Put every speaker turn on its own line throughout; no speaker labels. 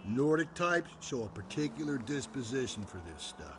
Nordic types show a particular disposition for this stuff.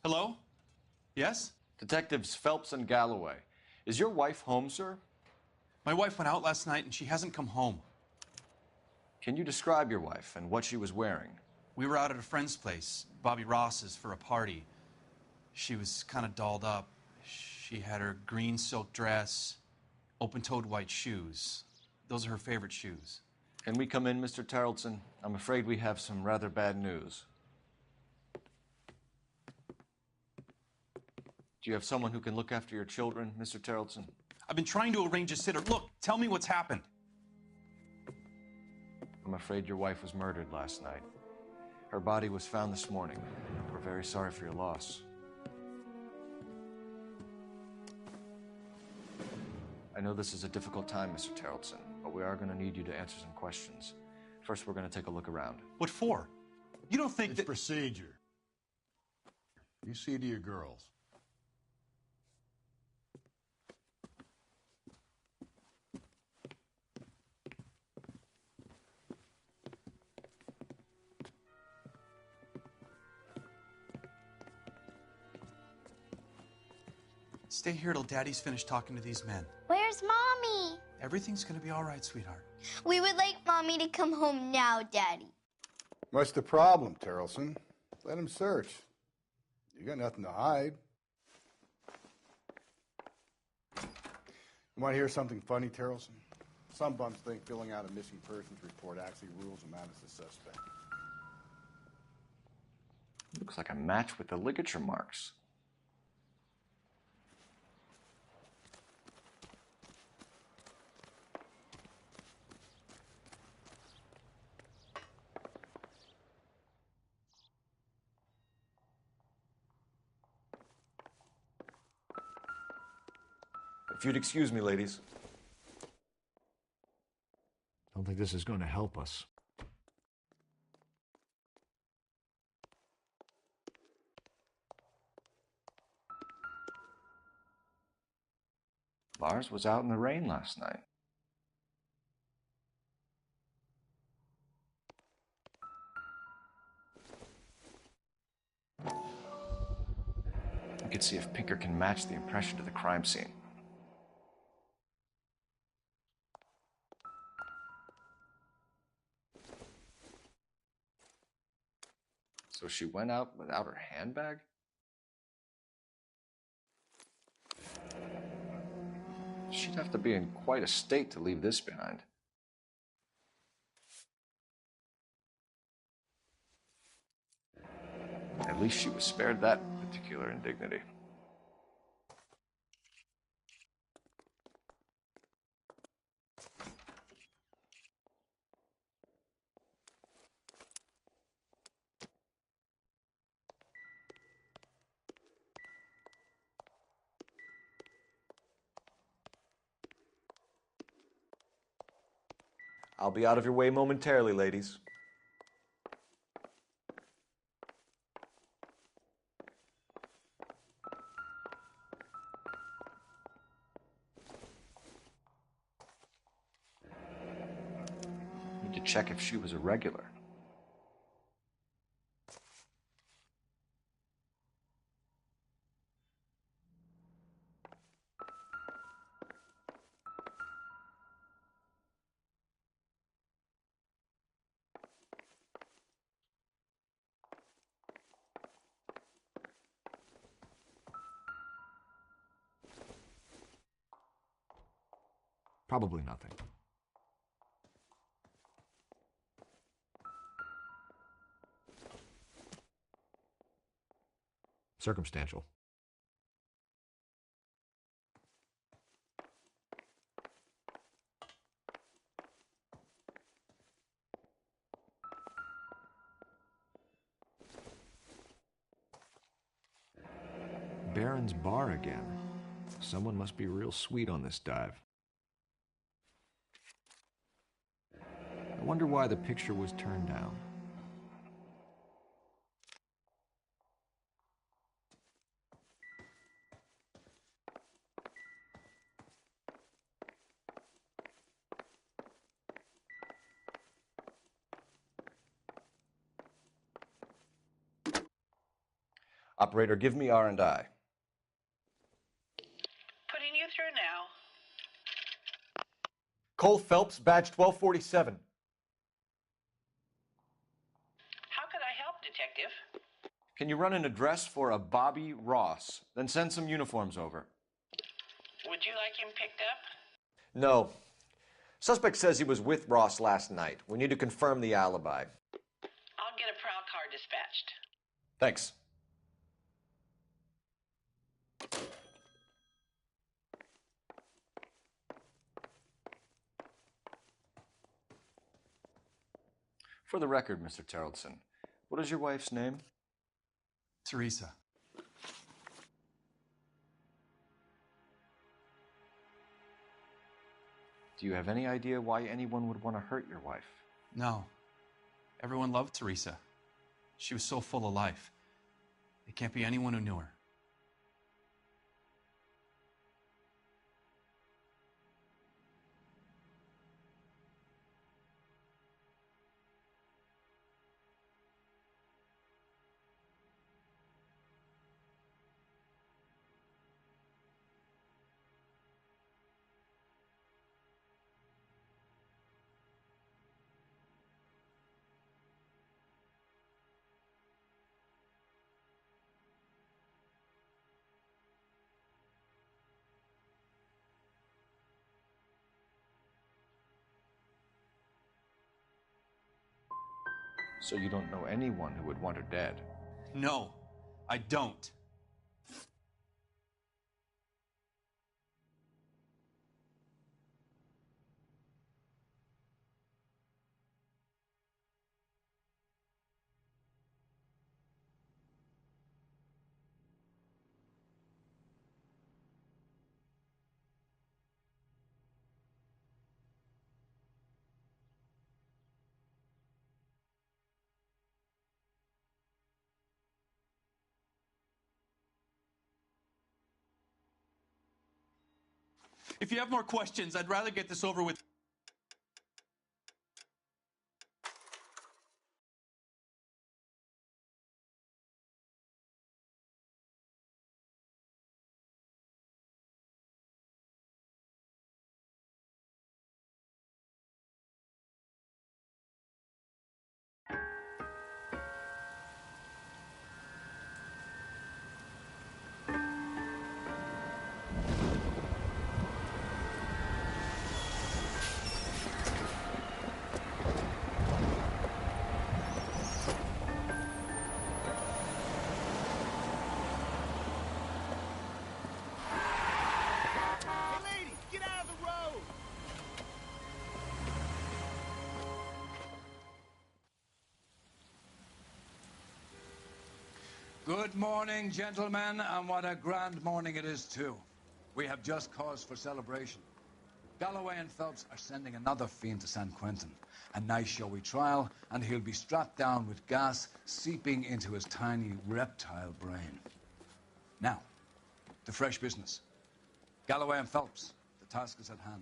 Hello? Yes?
Detectives Phelps and Galloway. Is your wife home, sir?
My wife went out last night and she hasn't come home.
Can you describe your wife and what she was wearing?
We were out at a friend's place, Bobby Ross's, for a party. She was kind of dolled up. She had her green silk dress, open-toed white shoes. Those are her favorite shoes.
Can we come in, Mr. Tarleton? I'm afraid we have some rather bad news. Do you have someone who can look after your children, Mr. Tarleton?
I've been trying to arrange a sitter. Look, tell me what's happened.
I'm afraid your wife was murdered last night. Her body was found this morning. We're very sorry for your loss. I know this is a difficult time, Mr. Tarleton, but we are going to need you to answer some questions. First, we're going to take a look around.
What for? You don't think
It's
that...
procedure. You see to your girls.
Stay here till Daddy's finished talking to these men.
Where's Mommy?
Everything's gonna be all right, sweetheart.
We would like Mommy to come home now, Daddy.
What's the problem, Tarleton? Let him search. You got nothing to hide. You want to hear something funny, Tarleton? Some bums think filling out a missing persons report actually rules them out as a suspect.
Looks like a match with the ligature marks. If you'd excuse me, ladies.
Don't think this is going to help us.
Lars was out in the rain last night. We could see if Pinker can match the impression to the crime scene. So she went out without her handbag? She'd have to be in quite a state to leave this behind. At least she was spared that particular indignity. I'll be out of your way momentarily, ladies. Need to check if she was a regular.
Probably nothing. Circumstantial. Baron's bar again. Someone must be real sweet on this dive. I wonder why the picture was turned down.
Operator, give me R&I.
Putting you through now.
Cole Phelps, badge 1247.
How could I help, Detective?
Can you run an address for a Bobby Ross? Then send some uniforms over.
Would you like him picked up?
No. Suspect says he was with Ross last night. We need to confirm the alibi.
I'll get a prowl car dispatched.
Thanks. For the record, Mr. Terrellson, what is your wife's name?
Teresa.
Do you have any idea why anyone would want to hurt your wife?
No. Everyone loved Teresa. She was so full of life. It can't be anyone who knew her.
So you don't know anyone who would want her dead?
No, I don't. If you have more questions, I'd rather get this over with.
Good morning, gentlemen, and what a grand morning it is, too. We have just cause for celebration. Galloway and Phelps are sending another fiend to San Quentin. A nice showy trial, and he'll be strapped down with gas seeping into his tiny reptile brain. Now, to fresh business. Galloway and Phelps, the task is at hand.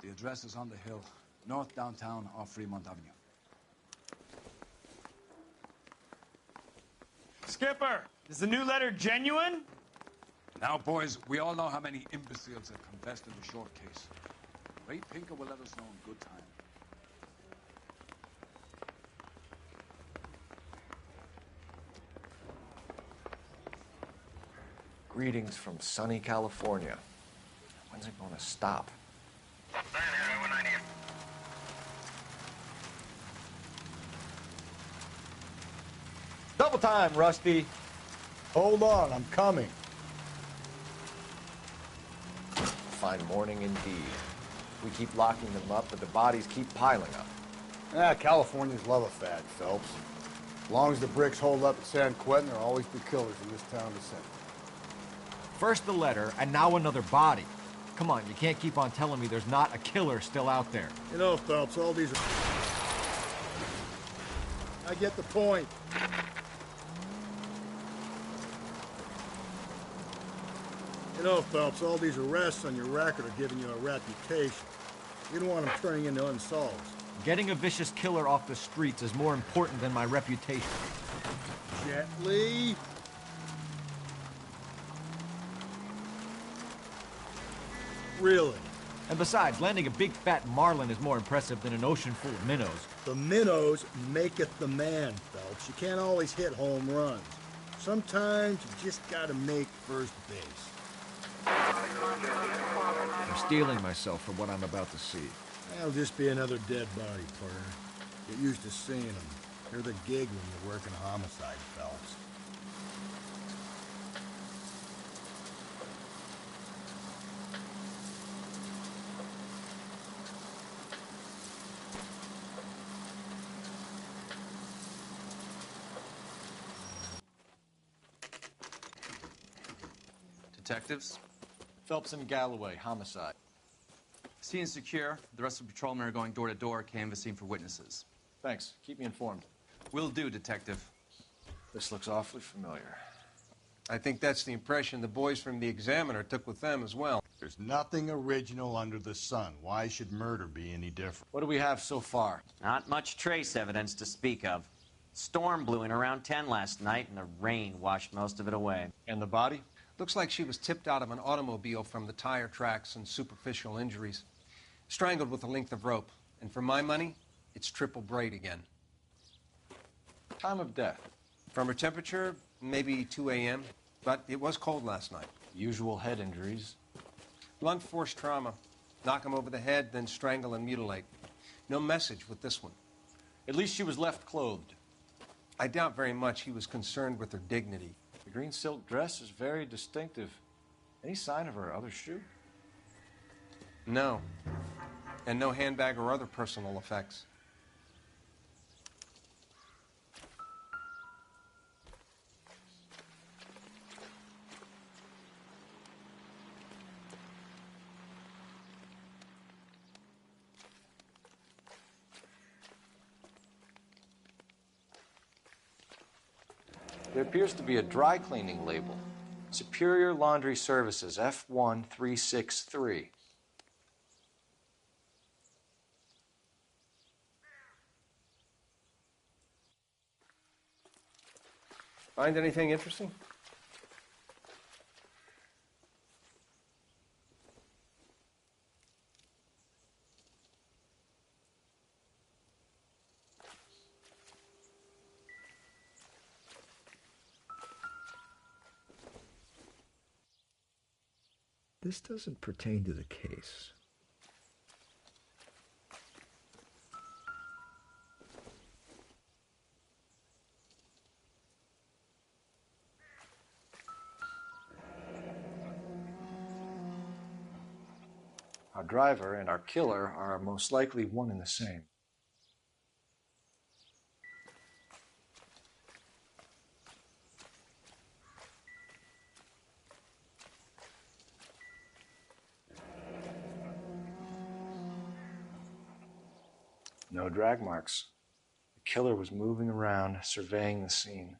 The address is on the hill, north downtown off Fremont Avenue.
Skipper, is the new letter genuine?
Now, boys, we all know how many imbeciles have confessed in the short case. Ray Pinker will let us know in good time.
Greetings from sunny California. When's it going to stop?
Double time, Rusty.
Hold on, I'm coming.
Fine morning indeed. We keep locking them up, but the bodies keep piling up.
Californians love a fad, Phelps. As long as the bricks hold up at San Quentin, there'll always be killers in this town to send.
First the letter, and now another body. Come on, you can't keep on telling me there's not a killer still out there.
You know, Phelps, all these are... I get the point. You know, Phelps, all these arrests on your record are giving you a reputation. You don't want them turning into unsolved.
Getting a vicious killer off the streets is more important than my reputation.
Gently. Really?
And besides, landing a big fat marlin is more impressive than an ocean full of minnows.
The minnows maketh the man, Phelps. You can't always hit home runs. Sometimes you just gotta make first base.
I'm steeling myself for what I'm about to see.
That'll just be another dead body, partner. Get used to seeing them. They're the gig when you're working homicide, Phelps.
Detectives?
Phelps and Galloway, homicide.
Scene secure. The rest of the patrolmen are going door to door, canvassing for witnesses.
Thanks. Keep me informed.
Will do, Detective.
This looks awfully familiar.
I think that's the impression the boys from the Examiner took with them as well.
There's nothing original under the sun. Why should murder be any different?
What do we have so far?
Not much trace evidence to speak of. Storm blew in around 10 last night, and the rain washed most of it away.
And the body?
Looks like she was tipped out of an automobile from the tire tracks and superficial injuries. Strangled with a length of rope. And for my money, it's triple braid again.
Time of death?
From her temperature, maybe 2 a.m., but it was cold last night.
Usual head injuries?
Blunt force trauma. Knock him over the head, then strangle and mutilate. No message with this one.
At least she was left clothed.
I doubt very much he was concerned with her dignity.
The green silk dress is very distinctive. Any sign of her other shoe?
No. And no handbag or other personal effects.
There appears to be a dry cleaning label. Superior Laundry Services, F1363.
Find anything interesting?
This doesn't pertain to the case.
Our driver and our killer are most likely one and the same. No drag marks. The killer was moving around, surveying the scene.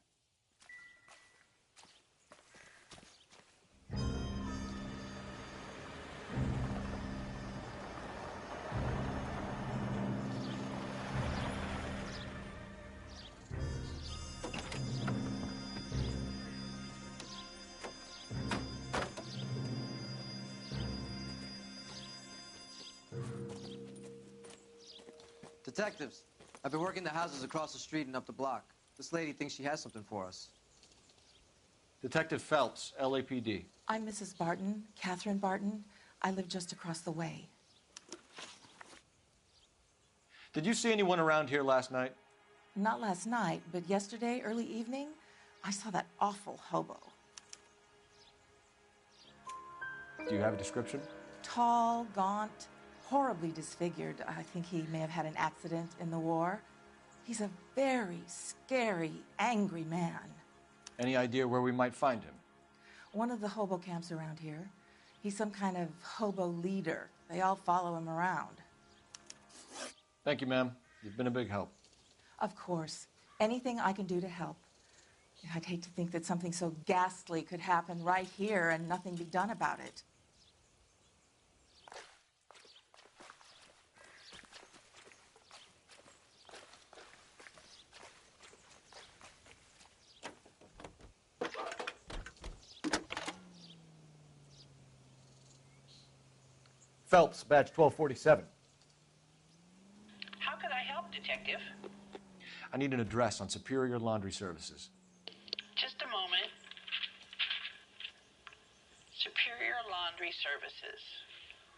Detectives, I've been working the houses across the street and up the block. This lady thinks she has something for us.
Detective Phelps, LAPD.
I'm Mrs. Barton, Catherine Barton. I live just across the way.
Did you see anyone around here last night?
Not last night, but yesterday, early evening, I saw that awful hobo.
Do you have a description?
Tall, gaunt, horribly disfigured. I think he may have had an accident in the war. He's a very scary, angry man.
Any idea where we might find him?
One of the hobo camps around here. He's some kind of hobo leader. They all follow him around.
Thank you, ma'am. You've been a big help.
Of course. Anything I can do to help. I'd hate to think that something so ghastly could happen right here and nothing be done about it.
Phelps, badge 1247.
How could I help, Detective?
I need an address on Superior Laundry Services.
Just a moment. Superior Laundry Services,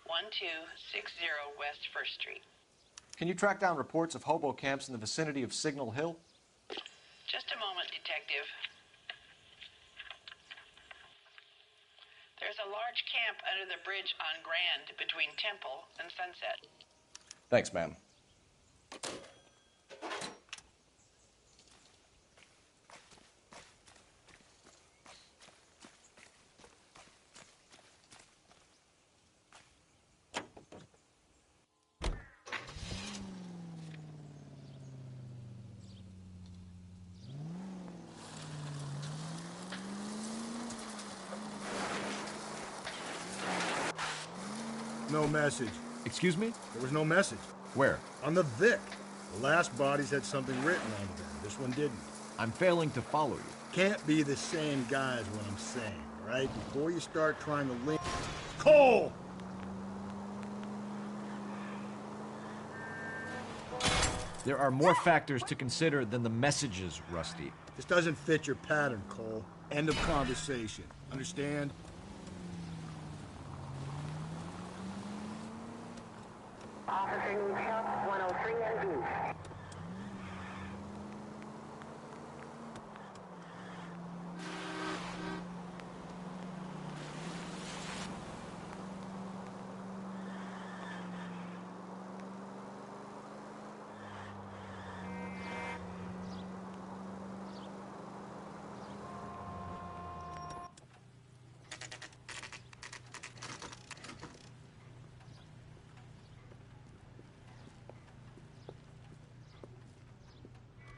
1260 West 1st Street.
Can you track down reports of hobo camps in the vicinity of Signal Hill?
Just a moment, Detective. There's a large camp under the bridge on Grand between Temple and Sunset.
Thanks, ma'am.
No message.
Excuse me?
There was no message.
Where?
On the Vic. The last bodies had something written on them. This one didn't.
I'm failing to follow you.
Can't be the same guys what I'm saying, right? Before you start trying to link... Cole!
There are more factors to consider than the messages, Rusty.
This doesn't fit your pattern, Cole. End of conversation. Understand?
Officer needs help, 103 and B.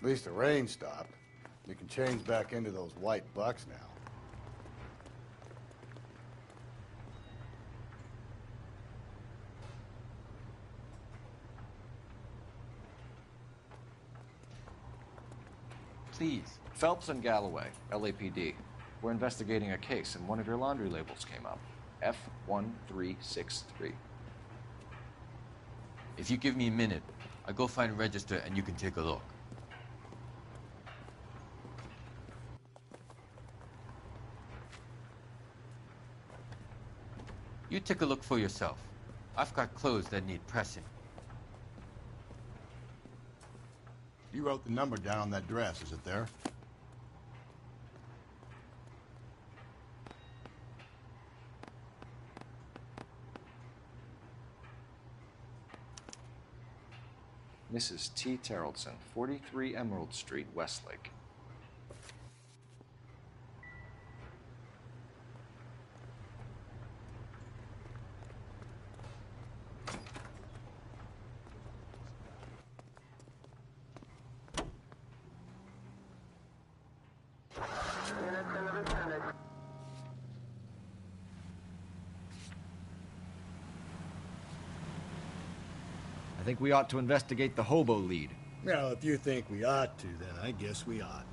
At least the rain stopped. You can change back into those white bucks now.
Please. Phelps and Galloway, LAPD. We're investigating a case, and one of your laundry labels came up. F1363.
If you give me a minute, I'll go find a register and you can take a look. You take a look for yourself. I've got clothes that need pressing.
You wrote the number down on that dress, is it there?
Mrs. T. Terrellson, 43 Emerald Street, Westlake.
think we ought to investigate the hobo lead.
Well, if you think we ought to, then I guess we ought.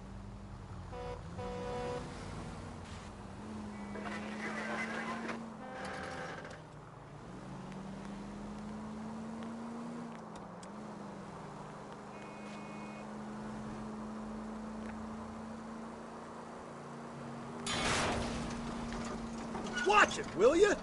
Watch it, will you?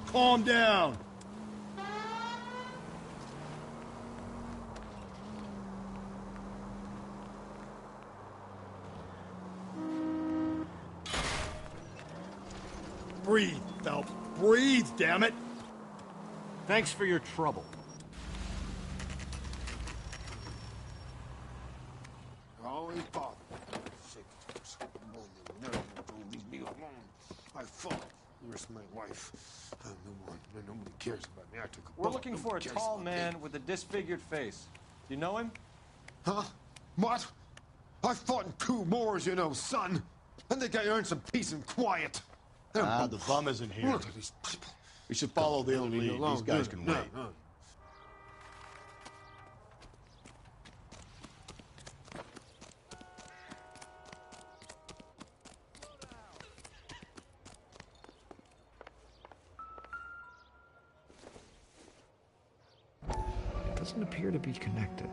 Calm down. Breathe, Phelps. Breathe, damn it.
Thanks for your trouble.
Holy fuck. Don't leave me alone. I fought. Where's my wife? Nobody cares about me. I took a
We're
bullet.
looking for a tall man with a disfigured face. Do you know him?
Huh? What? I fought in 2 wars, you know, son. I think I earned some peace and quiet.
The bum isn't here.
Look at these people.
We should follow the lead. These guys can wait.
Doesn't appear to be connected.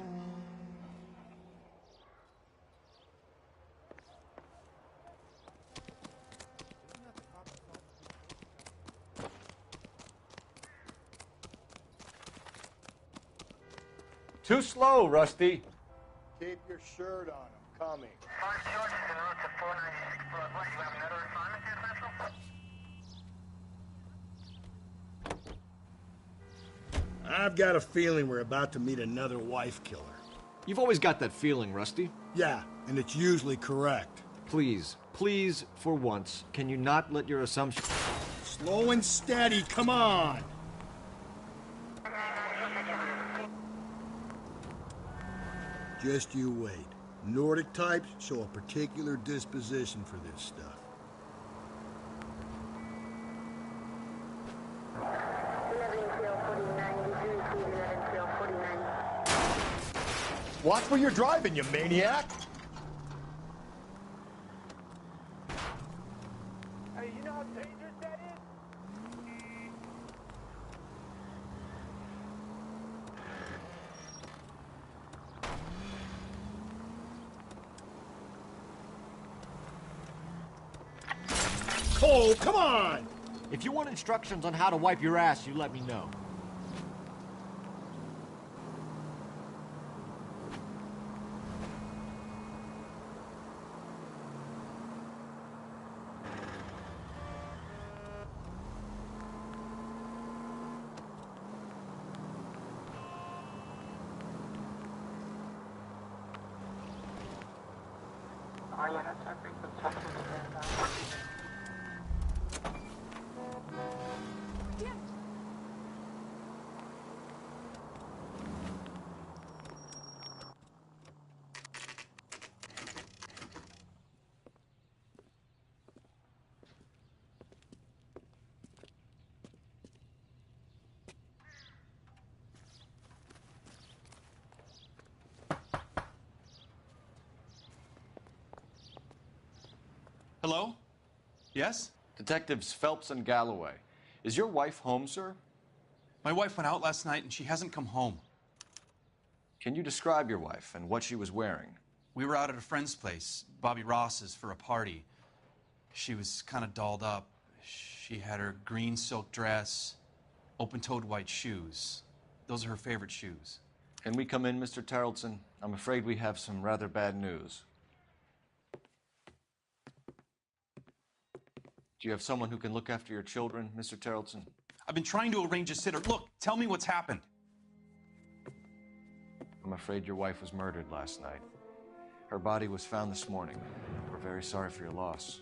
Too slow, Rusty.
Keep your shirt on. I'm coming. I've got a feeling we're about to meet another wife killer.
You've always got that feeling, Rusty.
Yeah, and it's usually correct.
Please, please, for once, can you not let your assumptions...
Slow and steady, come on! Just you wait. Nordic types show a particular disposition for this stuff.
Watch where you're driving, you maniac!
Hey, you know how dangerous that is?
Cole, come on!
If you want instructions on how to wipe your ass, you let me know.
Hello? Yes?
Detectives Phelps and Galloway. Is your wife home, sir?
My wife went out last night and she hasn't come home.
Can you describe your wife and what she was wearing?
We were out at a friend's place, Bobby Ross's, for a party. She was kind of dolled up. She had her green silk dress, open-toed white shoes. Those are her favorite shoes.
Can we come in, Mr. Tarleton? I'm afraid we have some rather bad news. Do you have someone who can look after your children, Mr. Tarleton?
I've been trying to arrange a sitter. Look, tell me what's happened.
I'm afraid your wife was murdered last night. Her body was found this morning. We're very sorry for your loss.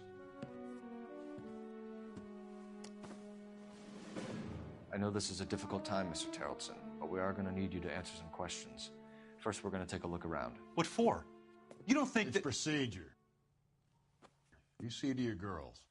I know this is a difficult time, Mr. Tarleton, but we are going to need you to answer some questions. First, we're going to take a look around.
What for? You don't think
It's procedure. You see to your girls.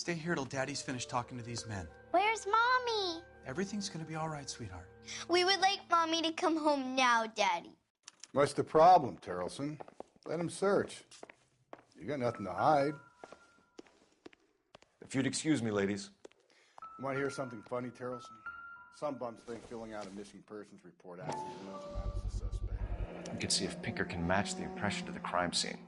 Stay here till Daddy's finished talking to these men.
Where's Mommy?
Everything's gonna be all right, sweetheart.
We would like Mommy to come home now, Daddy.
What's the problem, Tarleton? Let him search. You got nothing to hide.
If you'd excuse me, ladies.
You want to hear something funny, Tarleton? Some bums think filling out a missing persons report actually rules him out as a suspect.
We could see if Pinker can match the impression to the crime scene.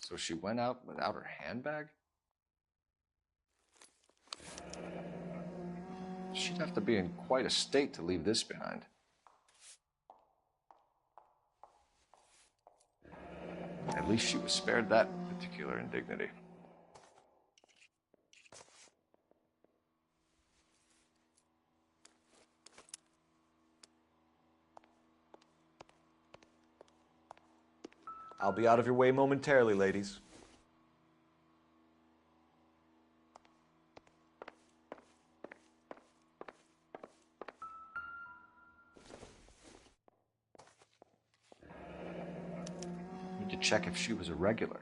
So she went out without her handbag? She'd have to be in quite a state to leave this behind. At least she was spared that particular indignity. I'll be out of your way momentarily, ladies. Need to check if she was a regular.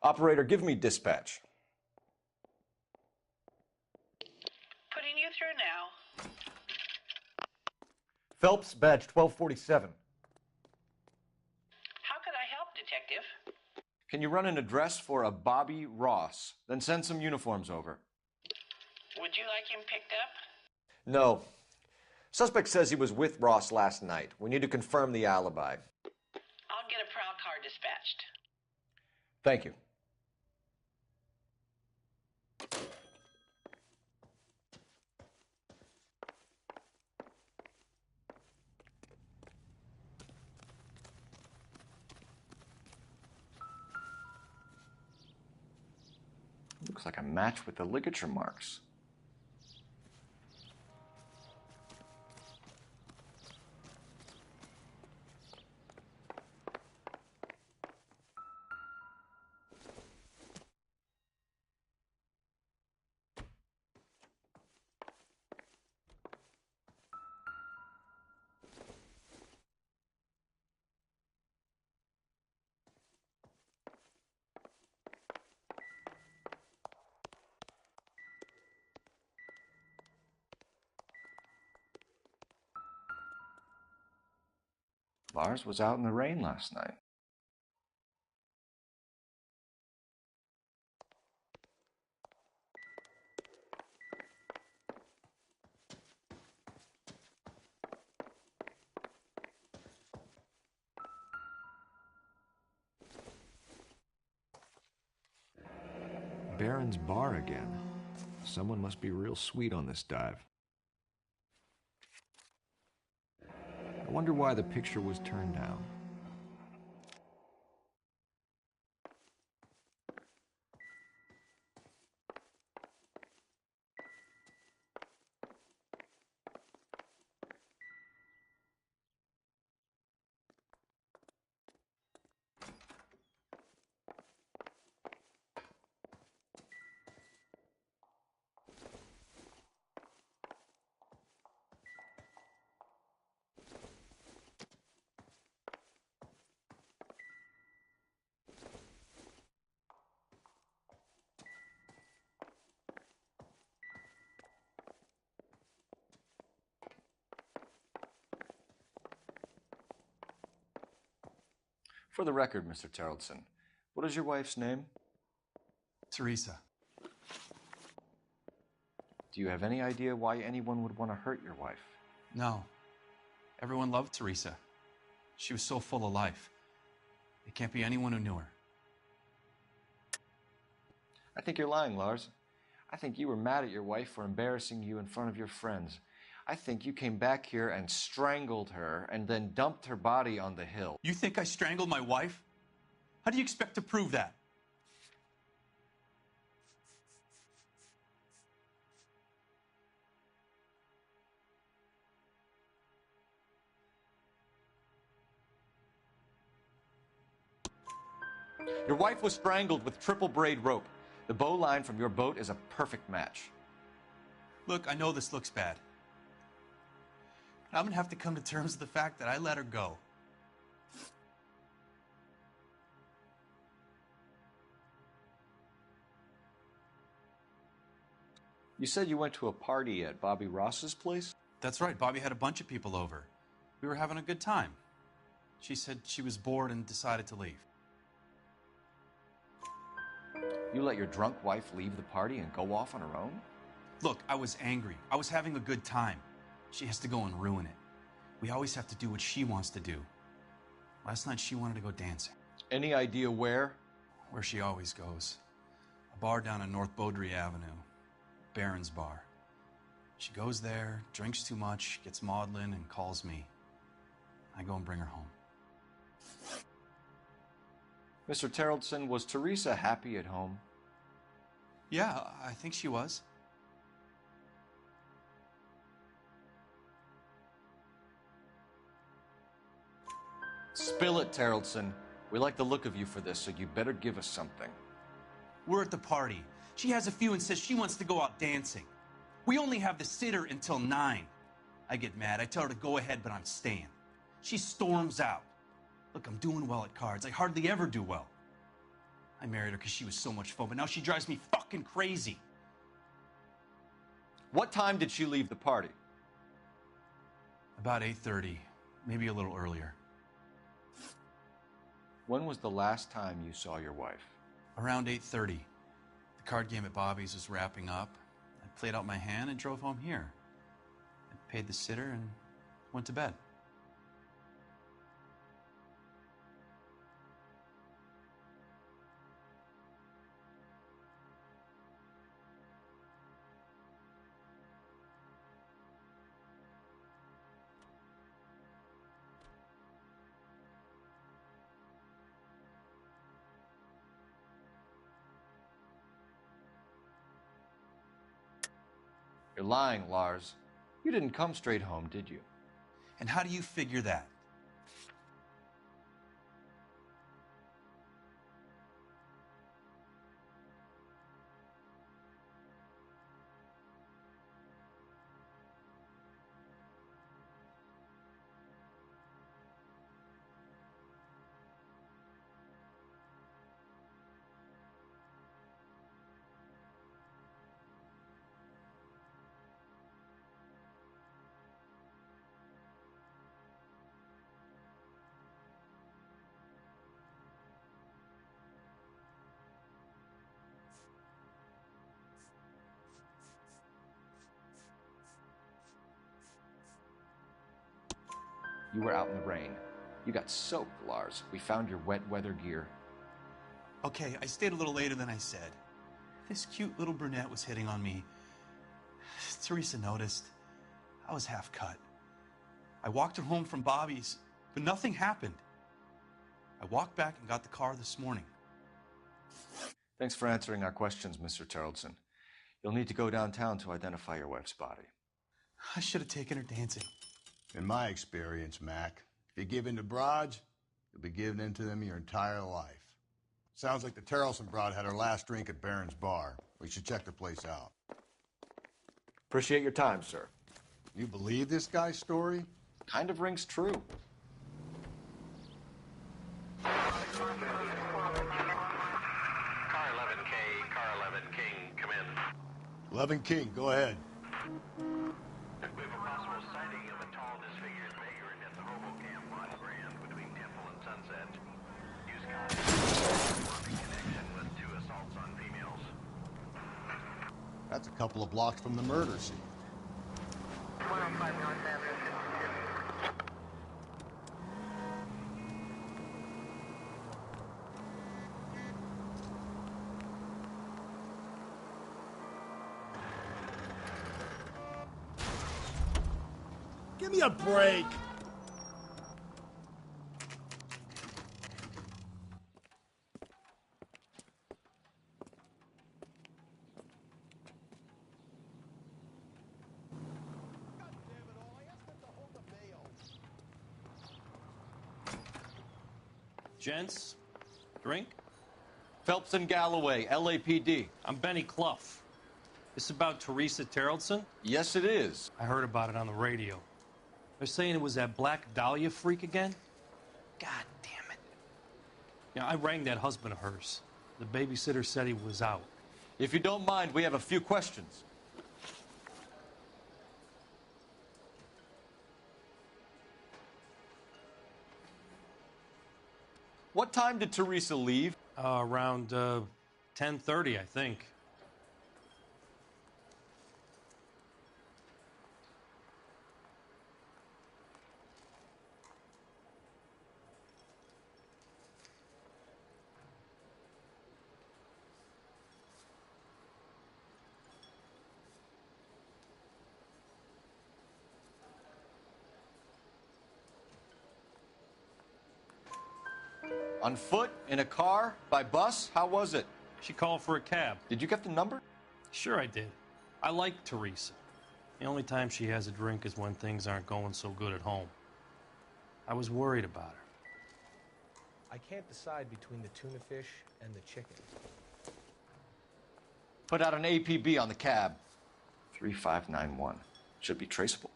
Operator, give me dispatch.
Putting you through now.
Phelps, badge 1247.
How could I help, Detective?
Can you run an address for a Bobby Ross? Then send some uniforms over.
Would you like him picked up?
No. Suspect says he was with Ross last night. We need to confirm the alibi.
I'll get a prowl car dispatched.
Thank you. Looks like a match with the ligature marks. Lars was out in the rain last night.
Baron's bar again. Someone must be real sweet on this dive. I wonder why the picture was turned down.
For the record, Mr. Tarleton, what is your wife's name?
Teresa.
Do you have any idea why anyone would want to hurt your wife?
No. Everyone loved Teresa. She was so full of life. It can't be anyone who knew her.
I think you're lying, Lars. I think you were mad at your wife for embarrassing you in front of your friends. I think you came back here and strangled her and then dumped her body on the hill.
You think I strangled my wife? How do you expect to prove that?
Your wife was strangled with triple braid rope. The bow line from your boat is a perfect match.
Look, I know this looks bad. I'm gonna have to come to terms with the fact that I let her go.
You said you went to a party at Bobby Ross's place?
That's right, Bobby had a bunch of people over. We were having a good time. She said she was bored and decided to leave.
You let your drunk wife leave the party and go off on her own?
Look, I was angry. I was having a good time. She has to go and ruin it. We always have to do what she wants to do. Last night she wanted to go dancing.
Any idea where?
Where she always goes. A bar down on North Beaudry Avenue. Baron's Bar. She goes there, drinks too much, gets maudlin, and calls me. I go and bring her home.
Mr. Terrellson, was Teresa happy at home?
Yeah, I think she was.
Spill it, Terrellson. We like the look of you for this, so you better give us something.
We're at the party. She has a few and says she wants to go out dancing. We only have the sitter until 9. I get mad. I tell her to go ahead, but I'm staying. She storms out. Look, I'm doing well at cards. I hardly ever do well. I married her because she was so much fun, but now she drives me fucking crazy.
What time did she leave the party?
About 8:30, maybe a little earlier.
When was the last time you saw your wife?
Around 8:30. The card game at Bobby's was wrapping up. I played out my hand and drove home here. I paid the sitter and went to bed.
You're lying, Lars. You didn't come straight home, did you?
And how do you figure that?
You were out in the rain. You got soaked, Lars. We found your wet weather gear.
Okay, I stayed a little later than I said. This cute little brunette was hitting on me. Teresa noticed. I was half cut. I walked her home from Bobby's, but nothing happened. I walked back and got the car this morning.
Thanks for answering our questions, Mr. Terrellson. You'll need to go downtown to identify your wife's body.
I should have taken her dancing.
In my experience, Mac, if you give in to broads, you'll be giving in to them your entire life. Sounds like the Terrellson broad had her last drink at Baron's Bar. We should check the place out.
Appreciate your time, sir.
You believe this guy's story?
Kind of rings true.
Car 11K, Car 11 King, come in.
11 King, go ahead.
We have a possible sighting of a tall, disfigured vagrant at the Robocam on Grand between Temple and Sunset. Use contact in connection with 2 assaults on females.
That's a couple of blocks from the murder scene.
105 North Avenue.
Give me a break.
Gents, drink?
Phelps and Galloway, LAPD.
I'm Benny Clough. This about Teresa Terrellson?
Yes, it is.
I heard about it on the radio. They're saying it was that Black Dahlia freak again? God damn it. Yeah, I rang that husband of hers. The babysitter said he was out.
If you don't mind, we have a few questions. What time did Teresa leave?
Around 10:30, I think.
On foot? In a car? By bus? How was it?
She called for a cab.
Did you get the number?
Sure I did. I like Teresa. The only time she has a drink is when things aren't going so good at home. I was worried about her.
I can't decide between the tuna fish and the chicken.
Put out an APB on the cab. 3591. Should be traceable.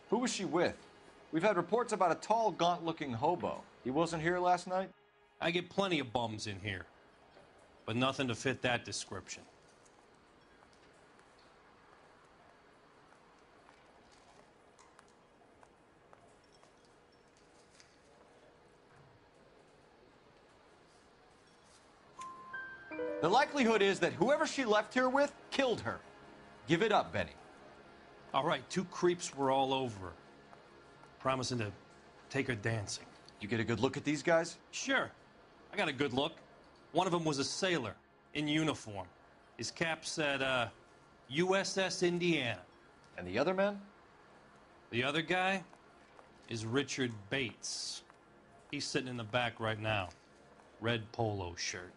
Who was she with? We've had reports about a tall, gaunt-looking hobo. He wasn't here last night?
I get plenty of bums in here, but nothing to fit that description.
The likelihood is that whoever she left here with killed her. Give it up, Benny.
All right, 2 creeps were all over her, promising to take her dancing.
You get a good look at these guys?
Sure. I got a good look. One of them was a sailor in uniform. His cap said, USS Indiana.
And the other man?
The other guy is Richard Bates. He's sitting in the back right now. Red polo shirt.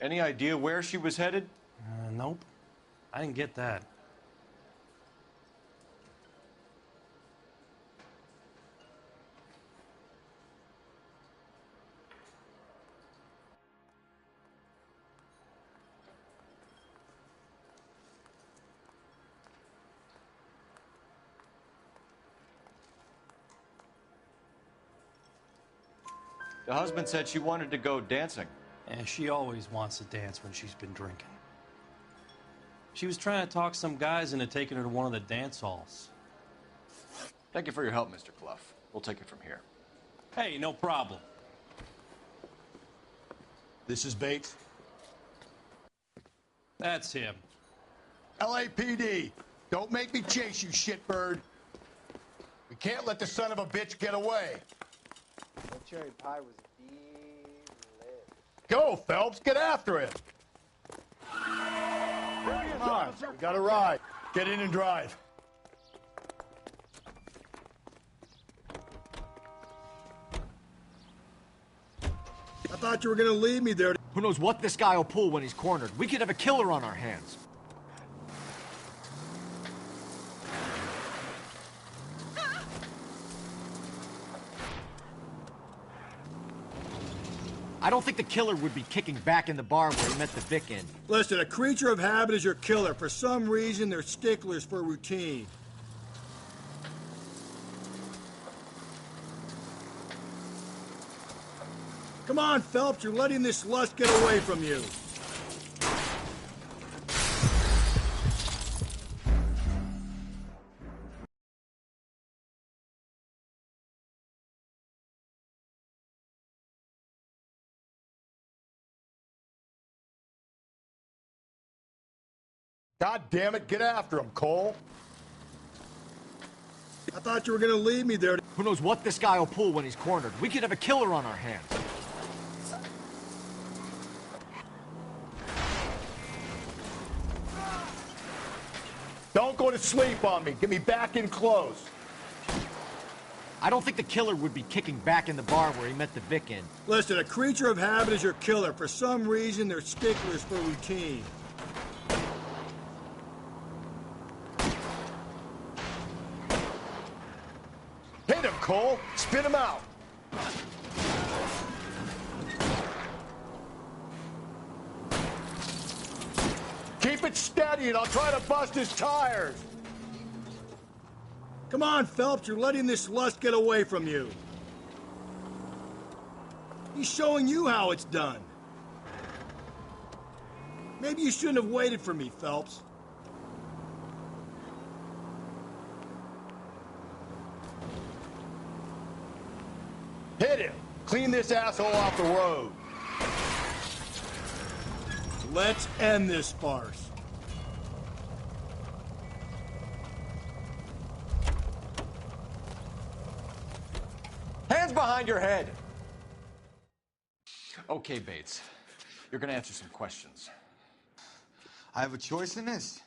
Any idea where she was headed?
Nope. I didn't get that.
The husband said she wanted to go dancing.
And she always wants to dance when she's been drinking. She was trying to talk some guys into taking her to one of the dance halls.
Thank you for your help, Mr. Clough. We'll take it from here.
Hey, no problem.
This is Bates.
That's him.
LAPD, don't make me chase you, shitbird. We can't let the son of a bitch get away.
That cherry pie was delicious.
Go, Phelps, get after it. Come on, we got a ride. Get in and drive.
I thought you were gonna leave me there.
Who knows what this guy will pull when he's cornered? We could have a killer on our hands. I don't think the killer would be kicking back in the bar where he met the Vic in.
Listen, a creature of habit is your killer. For some reason, they're sticklers for routine. Come on, Phelps, you're letting this lust get away from you.
God damn it, get after him, Cole.
I thought you were gonna leave me there.
Who knows what this guy will pull when he's cornered? We could have a killer on our hands.
Don't go to sleep on me. Get me back in close.
I don't think the killer would be kicking back in the bar where he met the Vic in.
Listen, a creature of habit is your killer. For some reason, they're sticklers for routine. Hit him, Cole. Spit him out. Keep it steady and I'll try to bust his tires. Come on, Phelps, you're letting this lust get away from you. He's showing you how it's done. Maybe you shouldn't have waited for me, Phelps. Hit him! Clean this asshole off the road. Let's end this farce.
Hands behind your head! Okay, Bates. You're gonna answer some questions.
I have a choice in this.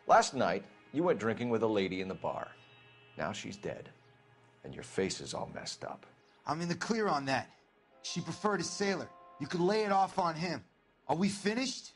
Last night, you went drinking with a lady in the bar. Now she's dead, and your face is all messed up.
I'm in the clear on that. She preferred a sailor. You could lay it off on him. Are we finished?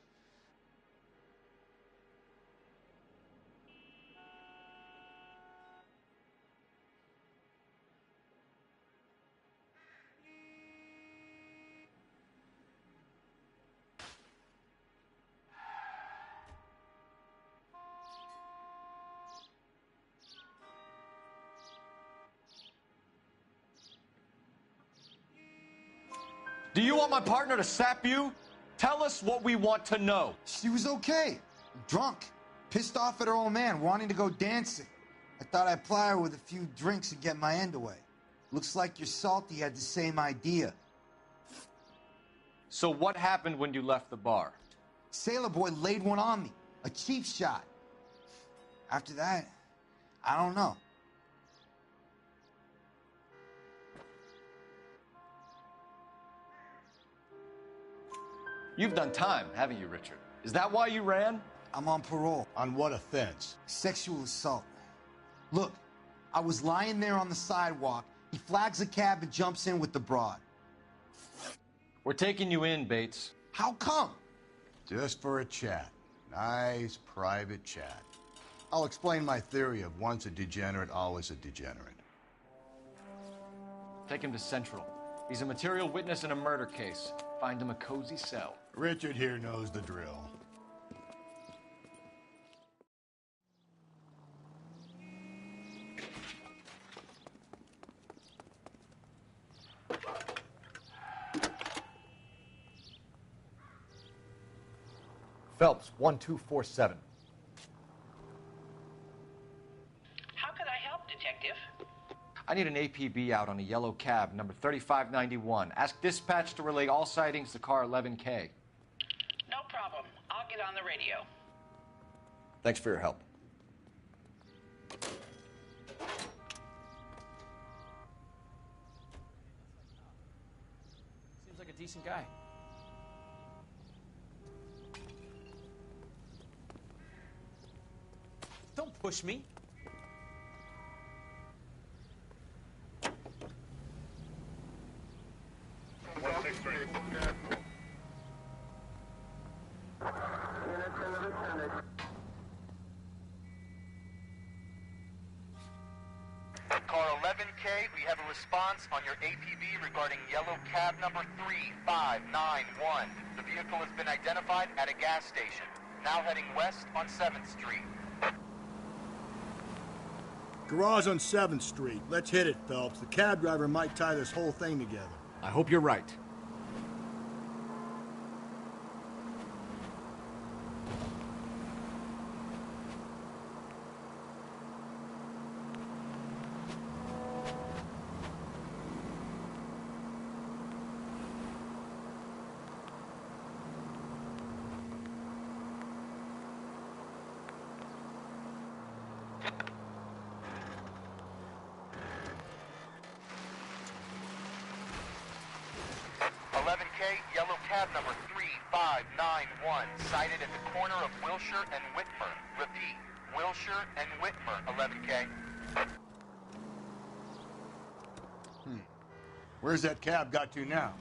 Do you want my partner to sap you? Tell us what we want to know.
She was okay. Drunk. Pissed off at her old man, wanting to go dancing. I thought I'd ply her with a few drinks and get my end away. Looks like your salty had the same idea.
So what happened when you left the bar?
Sailor boy laid one on me. A cheap shot. After that, I don't know.
You've done time, haven't you, Richard? Is that why you ran?
I'm on parole.
On what offense?
Sexual assault. Look, I was lying there on the sidewalk. He flags a cab and jumps in with the broad.
We're taking you in, Bates.
How come?
Just for a chat. Nice private chat. I'll explain my theory of once a degenerate, always a degenerate.
Take him to Central. He's a material witness in a murder case. Find him a cozy cell.
Richard here knows the drill.
Phelps, 1247.
How could I help, Detective?
I need an APB out on a yellow cab, number 3591. Ask dispatch to relay all sightings to car 11K.
No problem. I'll get on the radio.
Thanks for your help.
Seems like a decent guy. Don't push me.
Car 11K, we have a response on your APB regarding yellow cab number 3591. The vehicle has been identified at a gas station. Now heading west on 7th Street.
Garage on 7th Street. Let's hit it, Phelps. The cab driver might tie this whole thing together.
I hope you're right.
sighted at the corner of Wilshire and Whitmer. Repeat, Wilshire and Whitmer, 11K.
Where's that cab got to now?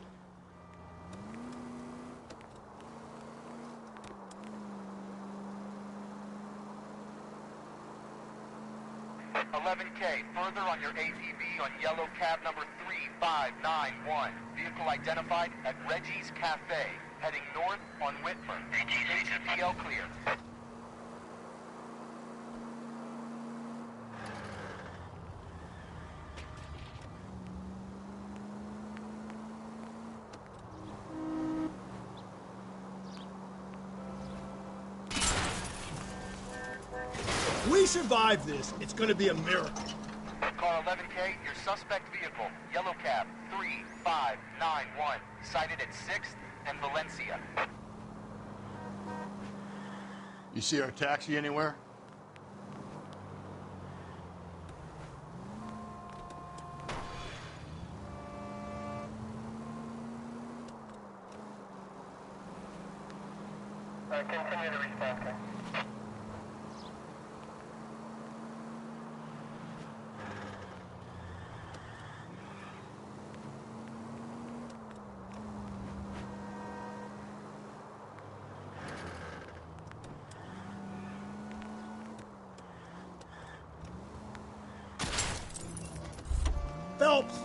Further on your ATV on yellow cab number 3591. Vehicle identified at Reggie's Cafe, heading north on Whitmer. HTTPL clear.
We survive this. It's going to be a miracle.
Car 11K, your suspect vehicle, yellow cab 3591, sighted at 6th and Valencia.
You see our taxi anywhere?
Continue to respond, sir.
Phelps!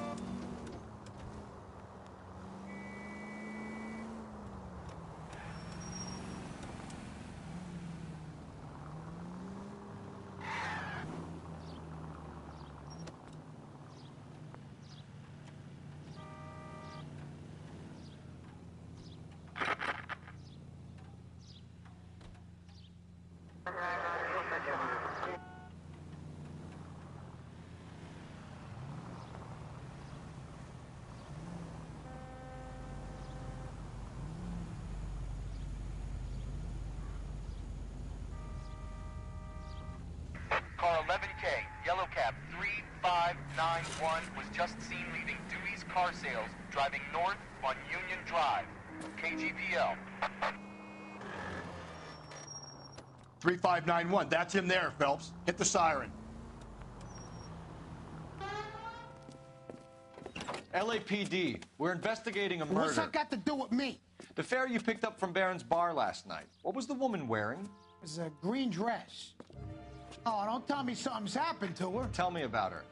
Car 11K, yellow cab 3591, was just seen leaving Dewey's Car Sales, driving north on Union Drive. KGPL.
3591, that's him there, Phelps. Hit the siren.
LAPD, we're investigating a murder.
What's that got to do with me?
The fare you picked up from Barron's bar last night. What was the woman wearing?
It was a green dress. Oh, don't tell me something's happened to her.
Tell me about her.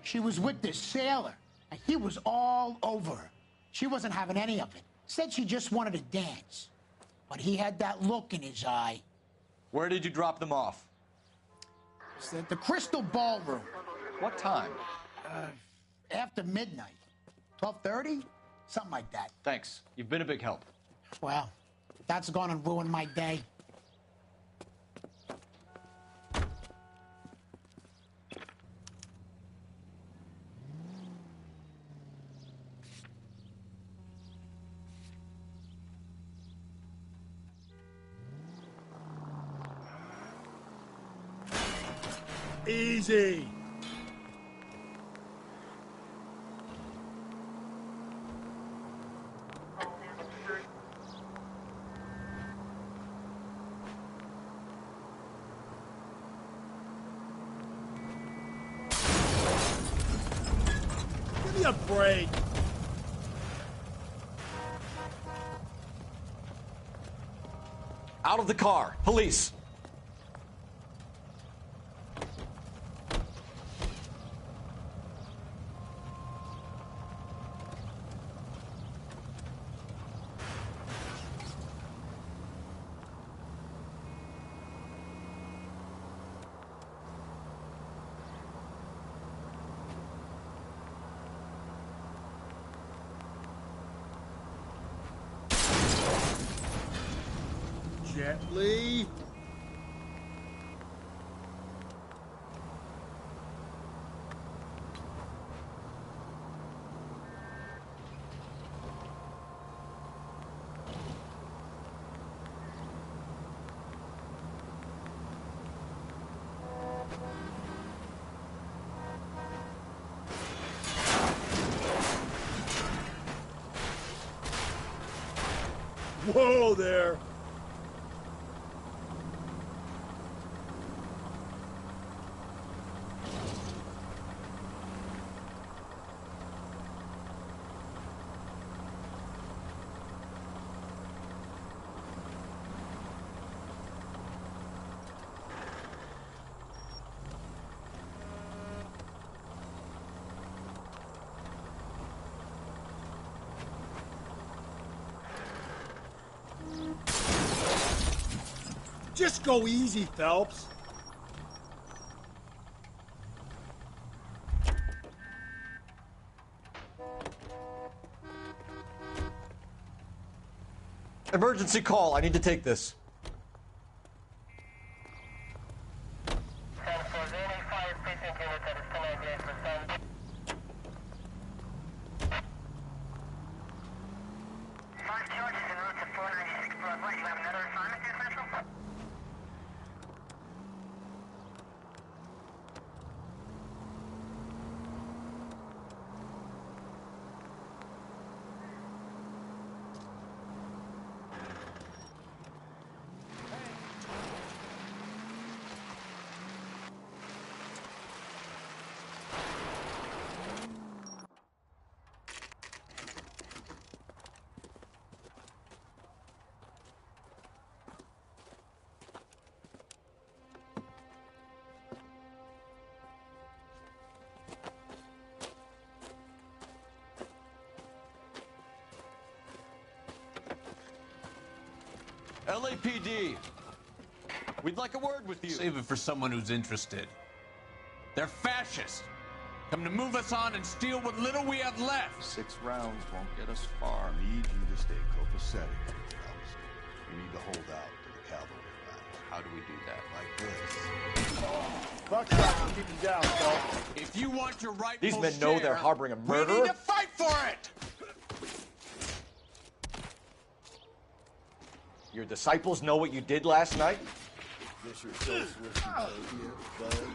She was with this sailor, and he was all over her. She wasn't having any of it. Said she just wanted to dance. But he had that look in his eye.
Where did you drop them off?
It's at the Crystal Ballroom.
What time?
After midnight. 12:30? Something like that.
Thanks. You've been a big help.
Well, that's gonna ruin my day.
Easy. Give me a break.
Out of the car. Police.
Gently. Whoa there! Just go easy, Phelps.
Emergency call. I need to take this.
LAPD, we'd like a word with you.
Save it for someone who's interested. They're fascists. Come to move us on and steal what little we have left.
6 rounds won't get us far.
I need you to stay copacetic, Phelps. You need to hold out to the cavalry rounds.
How do we do that?
Like this.
Buckshot, keep him down, Phelps.
If you want your rightful
These men know they're harboring a murderer.
We need to fight for it!
Your disciples know what you did last night?
This your socialist utopia, bud?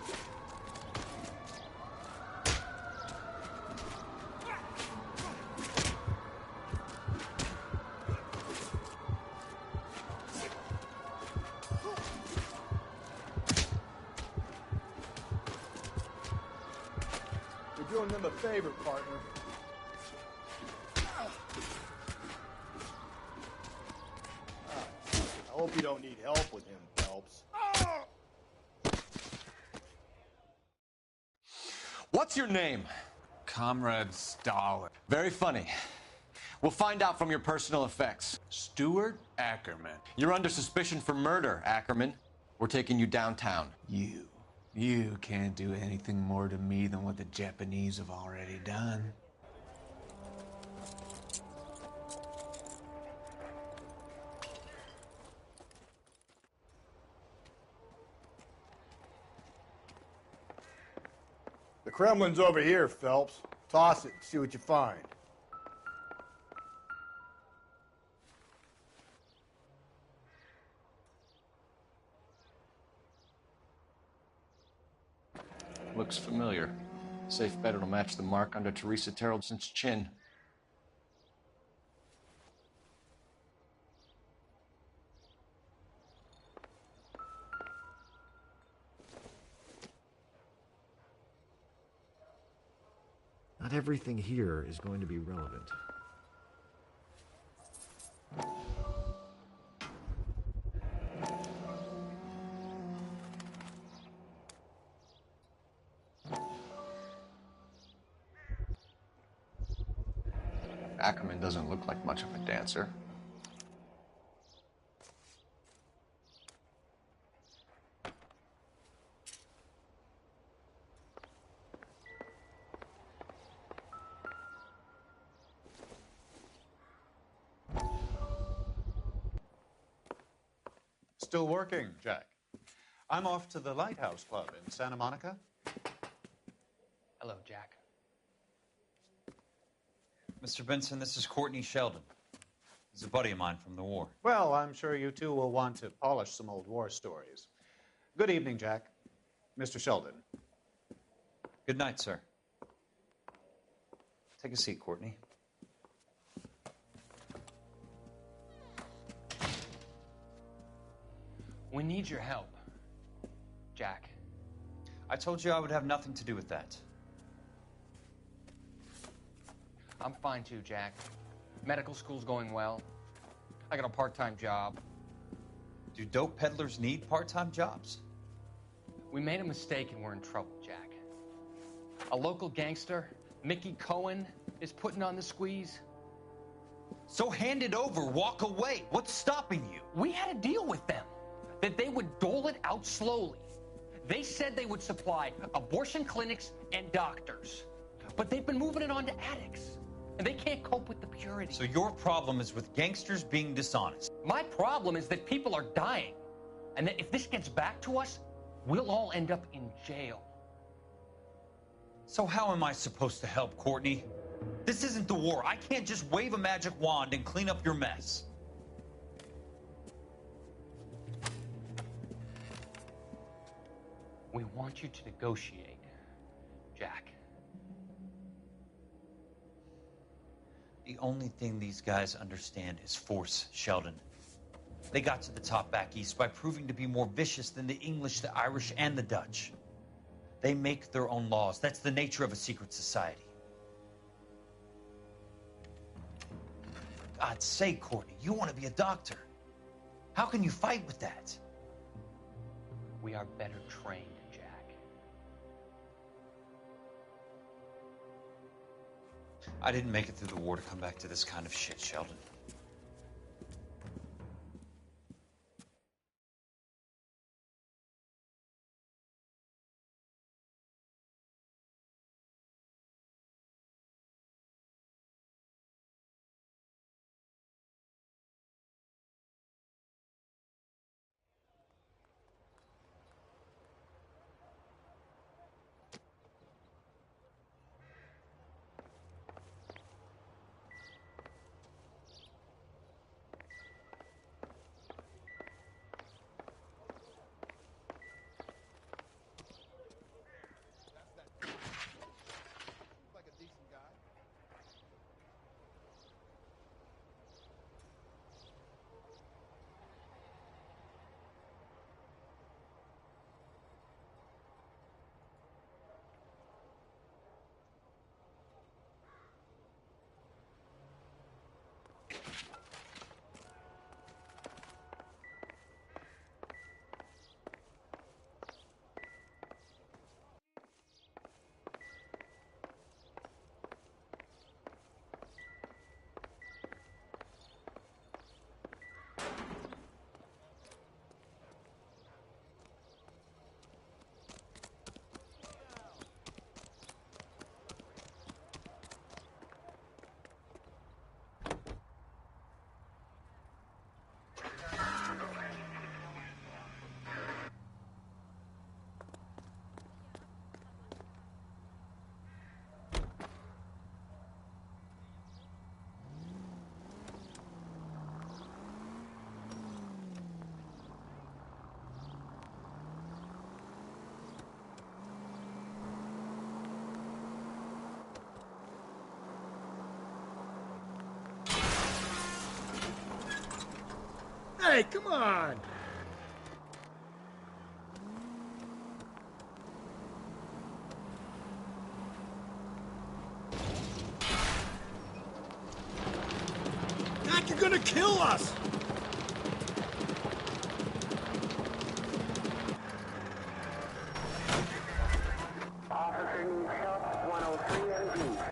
You're doing them a favor, partner. I hope you don't need help with him, Phelps.
What's your name?
Comrade Stalin.
Very funny. We'll find out from your personal effects.
Stuart Ackerman.
You're under suspicion for murder, Ackerman. We're taking you downtown.
You can't do anything more to me than what the Japanese have already done.
The Kremlin's over here, Phelps. Toss it and see what you find.
Looks familiar. Safe bet it'll match the mark under Teresa Terrelson's chin.
Not everything here is going to be relevant.
Ackerman doesn't look like much of a dancer.
Still working, Jack. I'm off to the Lighthouse Club in Santa Monica.
Hello, Jack. Mr. Benson, this is Courtney Sheldon. He's a buddy of mine from the war.
Well, I'm sure you two will want to polish some old war stories. Good evening, Jack. Mr. Sheldon.
Good night, sir. Take a seat, Courtney. We need your help, Jack. I told you I would have nothing to do with that.
I'm fine too, Jack. Medical school's going well. I got a part-time job.
Do dope peddlers need part-time jobs?
We made a mistake and we're in trouble, Jack. A local gangster, Mickey Cohen, is putting on the squeeze.
So hand it over, walk away. What's stopping you?
We had a deal with them that they would dole it out slowly. They said they would supply abortion clinics and doctors, but they've been moving it on to addicts, and they can't cope with the purity.
So your problem is with gangsters being dishonest.
My problem is that people are dying, and that if this gets back to us, we'll all end up in jail.
So how am I supposed to help, Courtney? This isn't the war. I can't just wave a magic wand and clean up your mess.
We want you to negotiate, Jack.
The only thing these guys understand is force, Sheldon. They got to the top back east by proving to be more vicious than the English, the Irish, and the Dutch. They make their own laws. That's the nature of a secret society. For God's sake, Courtney, you want to be a doctor. How can you fight with that?
We are better trained, Jack.
I didn't make it through the war to come back to this kind of shit, Sheldon.
Hey, come on! Jack, you're gonna kill us!
Officer needs help, 103 and B.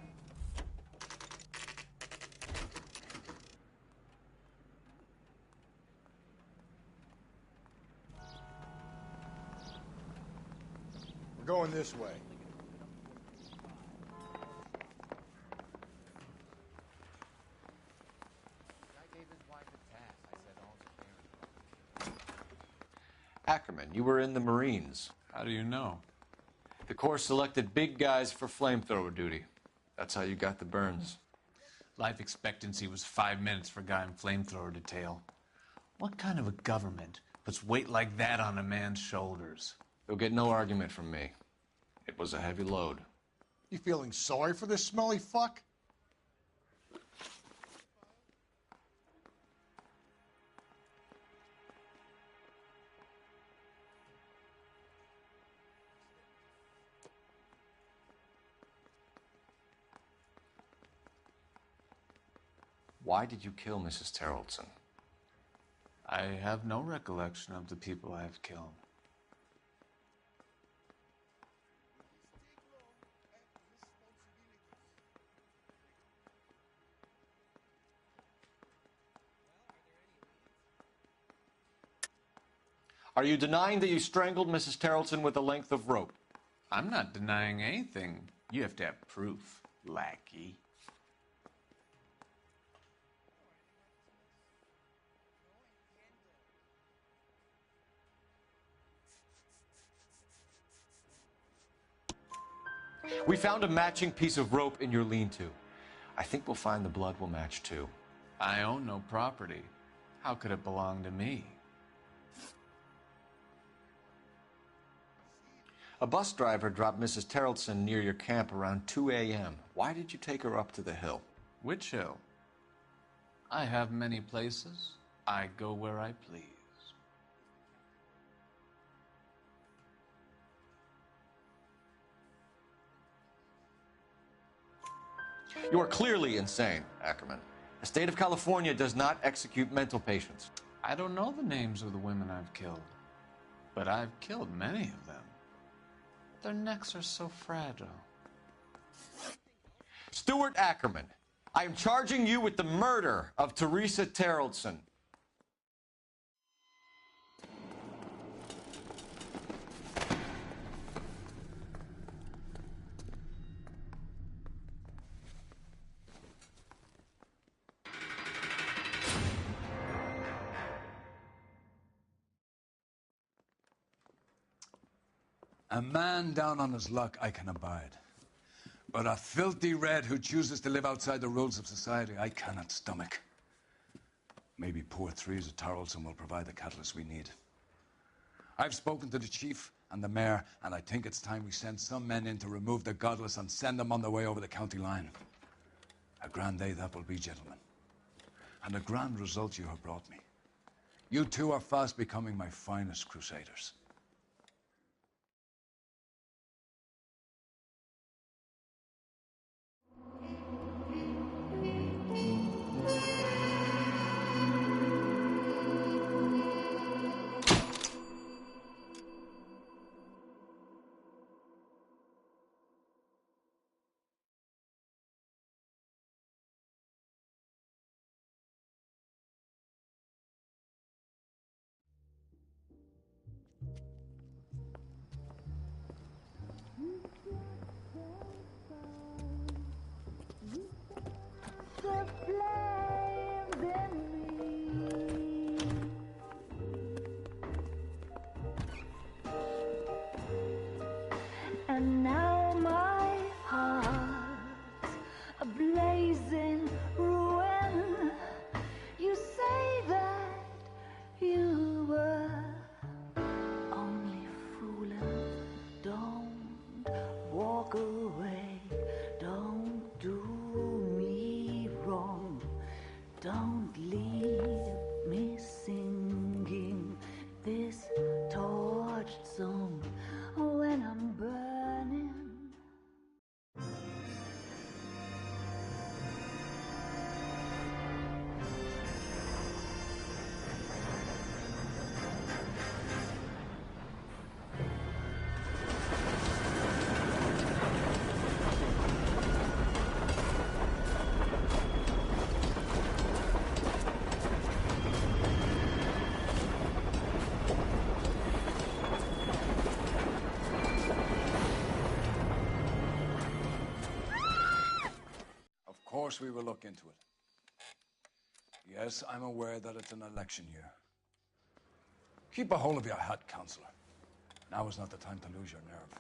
Going this way.
Ackerman, you were in the Marines.
How do you know?
The Corps selected big guys for flamethrower duty. That's how you got the burns.
Life expectancy was 5 minutes for a guy in flamethrower detail. What kind of a government puts weight like that on a man's shoulders?
You'll get no argument from me. It was a heavy load.
You feeling sorry for this smelly fuck?
Why did you kill Mrs. Terrelson?
I have no recollection of the people I have killed.
Are you denying that you strangled Mrs. Terrelson with a length of rope?
I'm not denying anything. You have to have proof, lackey.
We found a matching piece of rope in your lean-to. I think we'll find the blood will match too.
I own no property. How could it belong to me?
A bus driver dropped Mrs. Terrelson near your camp around 2 a.m. Why did you take her up to the hill?
Which hill? I have many places. I go where I please.
You are clearly insane, Ackerman. The state of California does not execute mental patients.
I don't know the names of the women I've killed, but I've killed many of them. Their necks are so fragile.
Stuart Ackerman, I am charging you with the murder of Teresa Terrelson.
A man down on his luck I can abide. But a filthy red who chooses to live outside the rules of society I cannot stomach. Maybe poor Teresa Terrelson will provide the catalyst we need. I've spoken to the chief and the mayor, and I think it's time we send some men in to remove the godless and send them on their way over the county line. A grand day that will be, gentlemen. And a grand result you have brought me. You two are fast becoming my finest crusaders.
And now my heart's a blazing ruin. You say that you were only fooling. Don't walk away. Don't do me wrong. Don't leave me singing this torched song when I'm burning.
Of course we will look into it. Yes, I'm aware that it's an election year. Keep a hold of your hat, Counselor. Now is not the time to lose your nerve.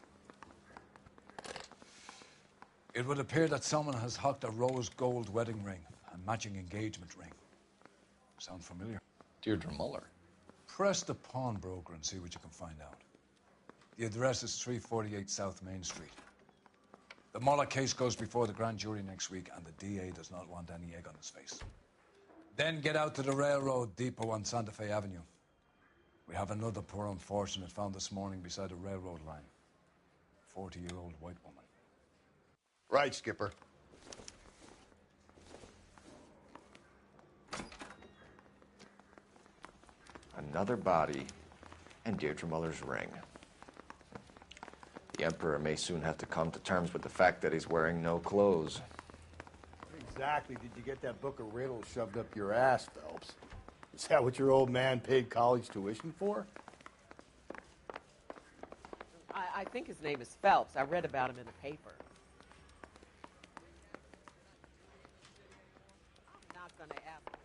It would appear that someone has hocked a rose gold wedding ring and matching engagement ring. Sound familiar?
Deirdre Muller.
Press the pawnbroker and see what you can find out. The address is 348 South Main Street. The Muller case goes before the grand jury next week, and the DA does not want any egg on his face. Then get out to the railroad depot on Santa Fe Avenue. We have another poor unfortunate found this morning beside a railroad line. 40-year-old white woman.
Right, Skipper.
another body, and Deirdre Muller's ring. The Emperor may soon have to come to terms with the fact that he's wearing no clothes.
Exactly did you get that book of riddles shoved up your ass, Phelps? Is that what your old man paid college tuition for?
I think his name is Phelps. I read about him in the paper. I'm not going to ask.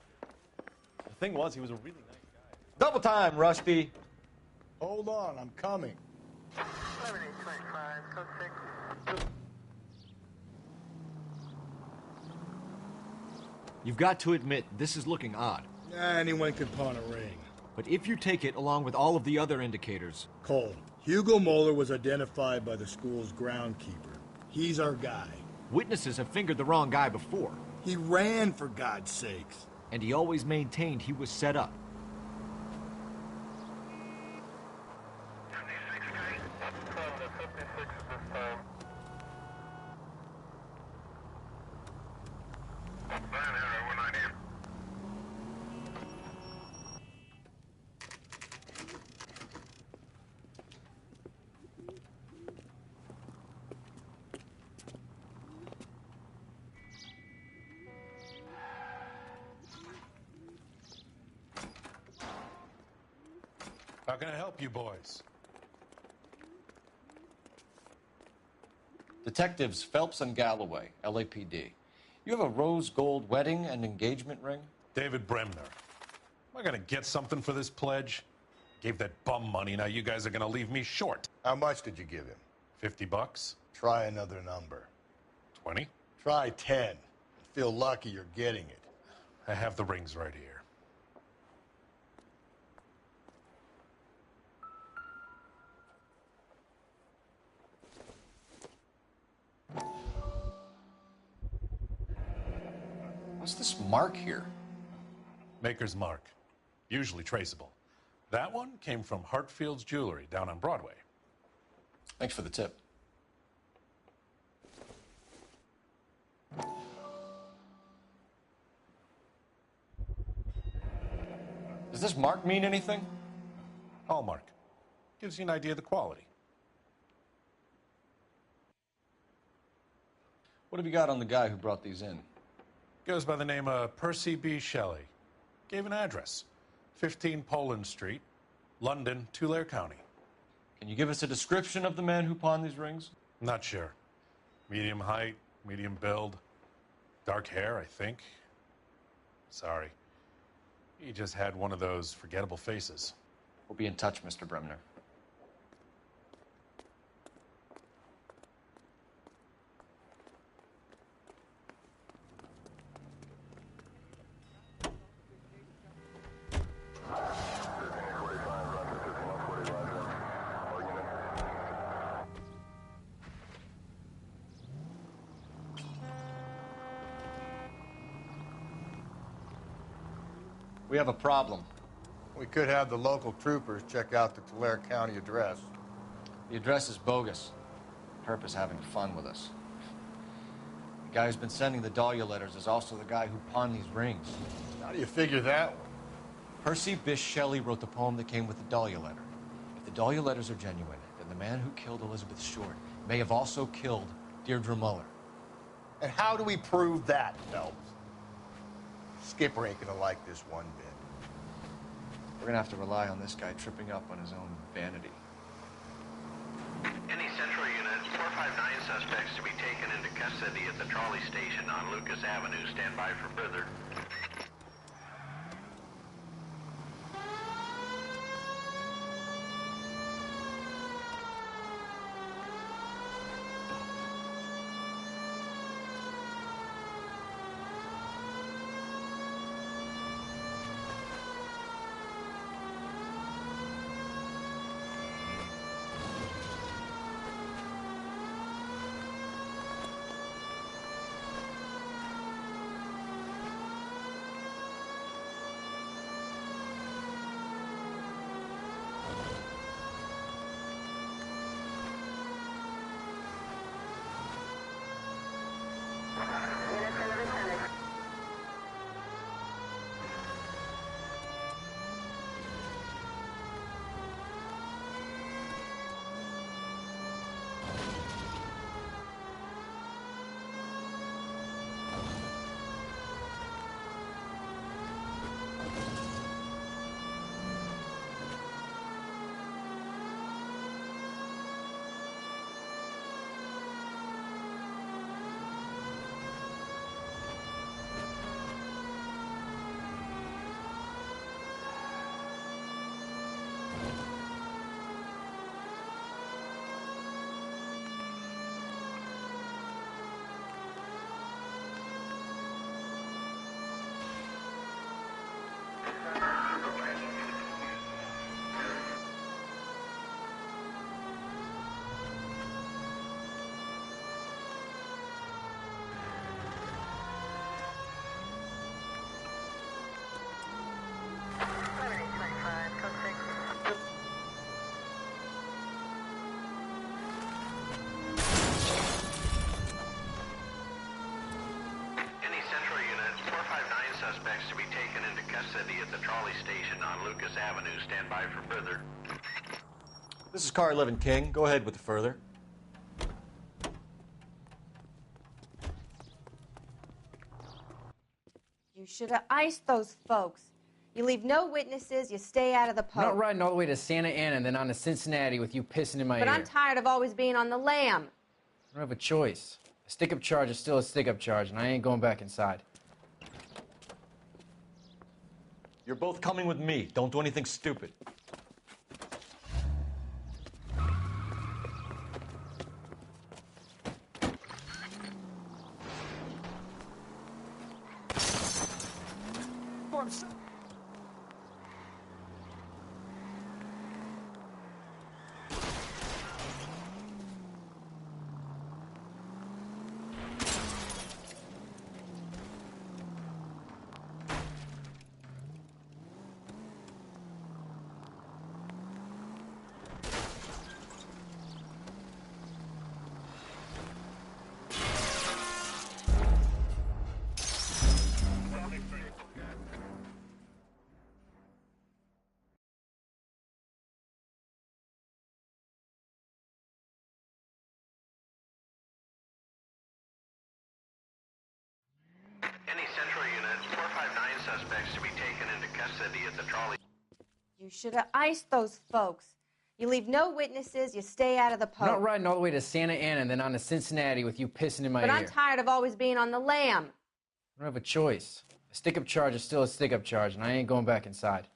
The thing was, he was a really nice guy.
Double time, Rusty.
Hold on, I'm coming.
You've got to admit, this is looking odd.
Anyone can pawn a ring.
But if you take it along with all of the other indicators...
Cole, Hugo Moeller was identified by the school's groundkeeper. He's our guy.
Witnesses have fingered the wrong guy before.
He ran, for God's sakes.
And he always maintained he was set up.
How can I help you boys?
Detectives Phelps and Galloway, LAPD. You have a rose gold wedding and engagement ring?
David Bremner. Am I going to get something for this pledge? Gave that bum money, now you guys are going to leave me short.
How much did you give him?
$50.
Try another number.
20?
Try 10. Feel lucky you're getting it.
I have the rings right here.
What's this mark here?
Maker's mark. Usually traceable. That one came from Hartfield's Jewelry down on Broadway.
Thanks for the tip. Does this mark mean anything?
Hallmark. Gives you an idea of the quality.
What have you got on the guy who brought these in?
Goes by the name of Percy B. Shelley. Gave an address. 15 Poland Street, London, Tulare County.
Can you give us a description of the man who pawned these rings?
Not sure. Medium height, medium build, dark hair, I think. Sorry. He just had one of those forgettable faces.
We'll be in touch, Mr. Bremner. We have a problem.
We could have the local troopers check out the Tulare County address.
The address is bogus. Herp is having fun with us. The guy who's been sending the Dahlia letters is also the guy who pawned these rings.
How do you figure that one?
Percy Bysshe Shelley wrote the poem that came with the Dahlia letter. If the Dahlia letters are genuine, then the man who killed Elizabeth Short may have also killed Deirdre Muller.
And how do we prove that, Phelps? Skipper ain't gonna like this one bit.
We're gonna have to rely on this guy tripping up on his own vanity.
Any central unit, 459 suspects to be taken into custody at the trolley station on Lucas Avenue. Stand by for further. custody at the trolley station on Lucas Avenue. Stand by for further.
This is Car 11 King. Go ahead with the further.
You should have iced those folks. You leave no witnesses, you stay out of the
I'm
post.
not riding all the way to Santa Ana and then on to Cincinnati with you pissing in my ear.
But I'm tired of always being on the lam.
I don't have a choice. A stick-up charge is still a stick-up charge, and I ain't going back inside.
You're both coming with me. Don't do anything stupid.
Any central unit, 459 suspects to be taken into custody at the trolley.
You should have iced those folks. You leave no witnesses, you stay out of the post.
I'm not riding all the way to Santa Ana and then on to Cincinnati with you pissing in my
But
ear.
I'm tired of always being on the lam.
I don't have a choice. A stick-up charge is still a stick-up charge, and I ain't going back inside.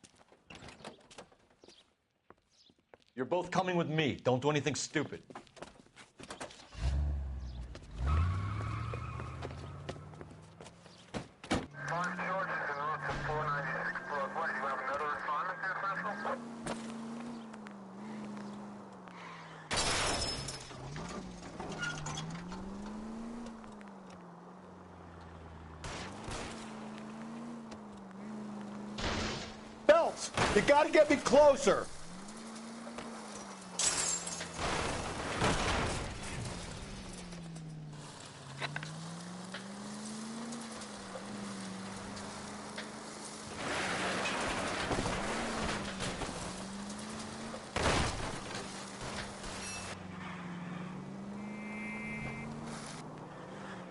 You're both coming with me. Don't do anything stupid.
Phelps, you gotta get me closer.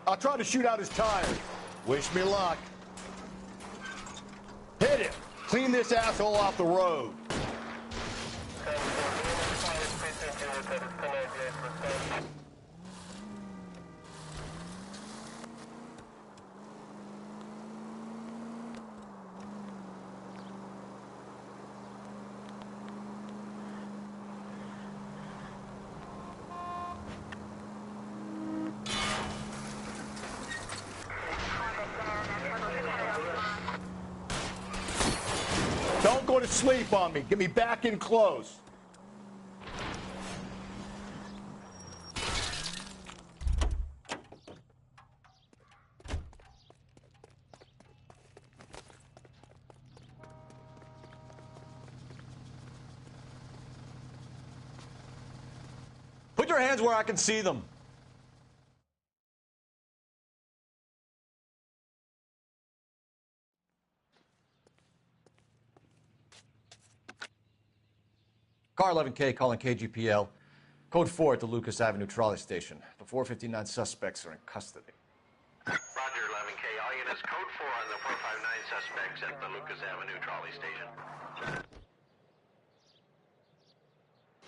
I'll try to shoot out his tires. Wish me luck. Hit it! Clean this asshole off the road. Don't go to sleep on me. Get me back in close.
Put your hands where I can see them. Car 11K calling KGPL. Code 4 at the Lucas Avenue trolley station. The 459 suspects are in custody.
Roger, 11K. All units, code 4 on the 459 suspects at the Lucas Avenue trolley station.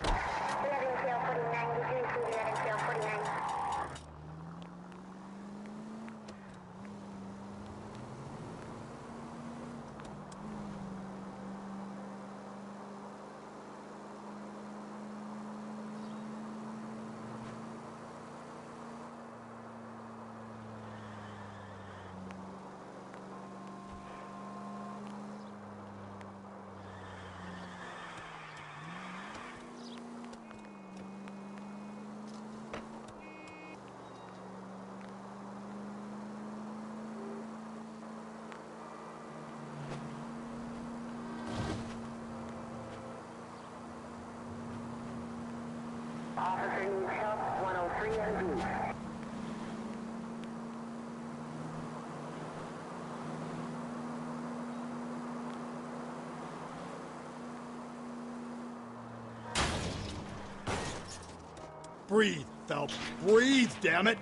11K 49, did you include 11K 49? Officer needs help, 103 MD.
Breathe, Phelps. Breathe, damn it!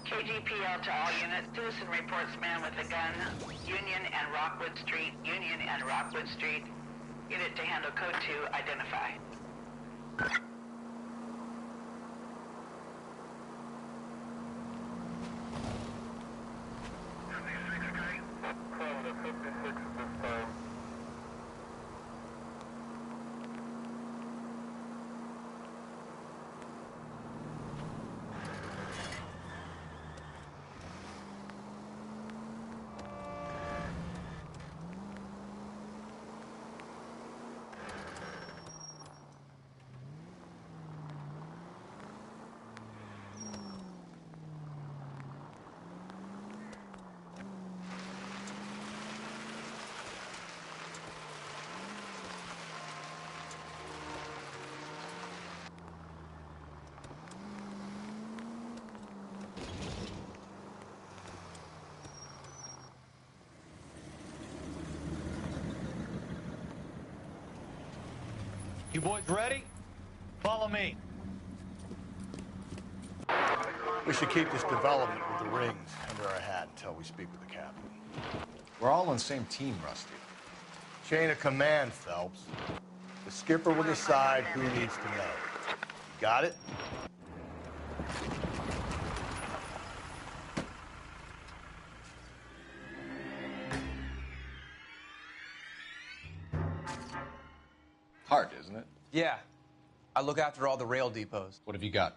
KGPL to all units. Citizen reports man with a gun. Union and Rockwood Street. Union and Rockwood Street. Unit to handle code 2. Identify.
You boys ready? Follow me.
We should keep this development with the rings under our hat until we speak with the captain.
We're all on the same team, Rusty.
Chain of command, Phelps. The skipper will decide who needs to know. Got it?
Hard, isn't it?
Yeah. I look after all the rail depots.
What have you got?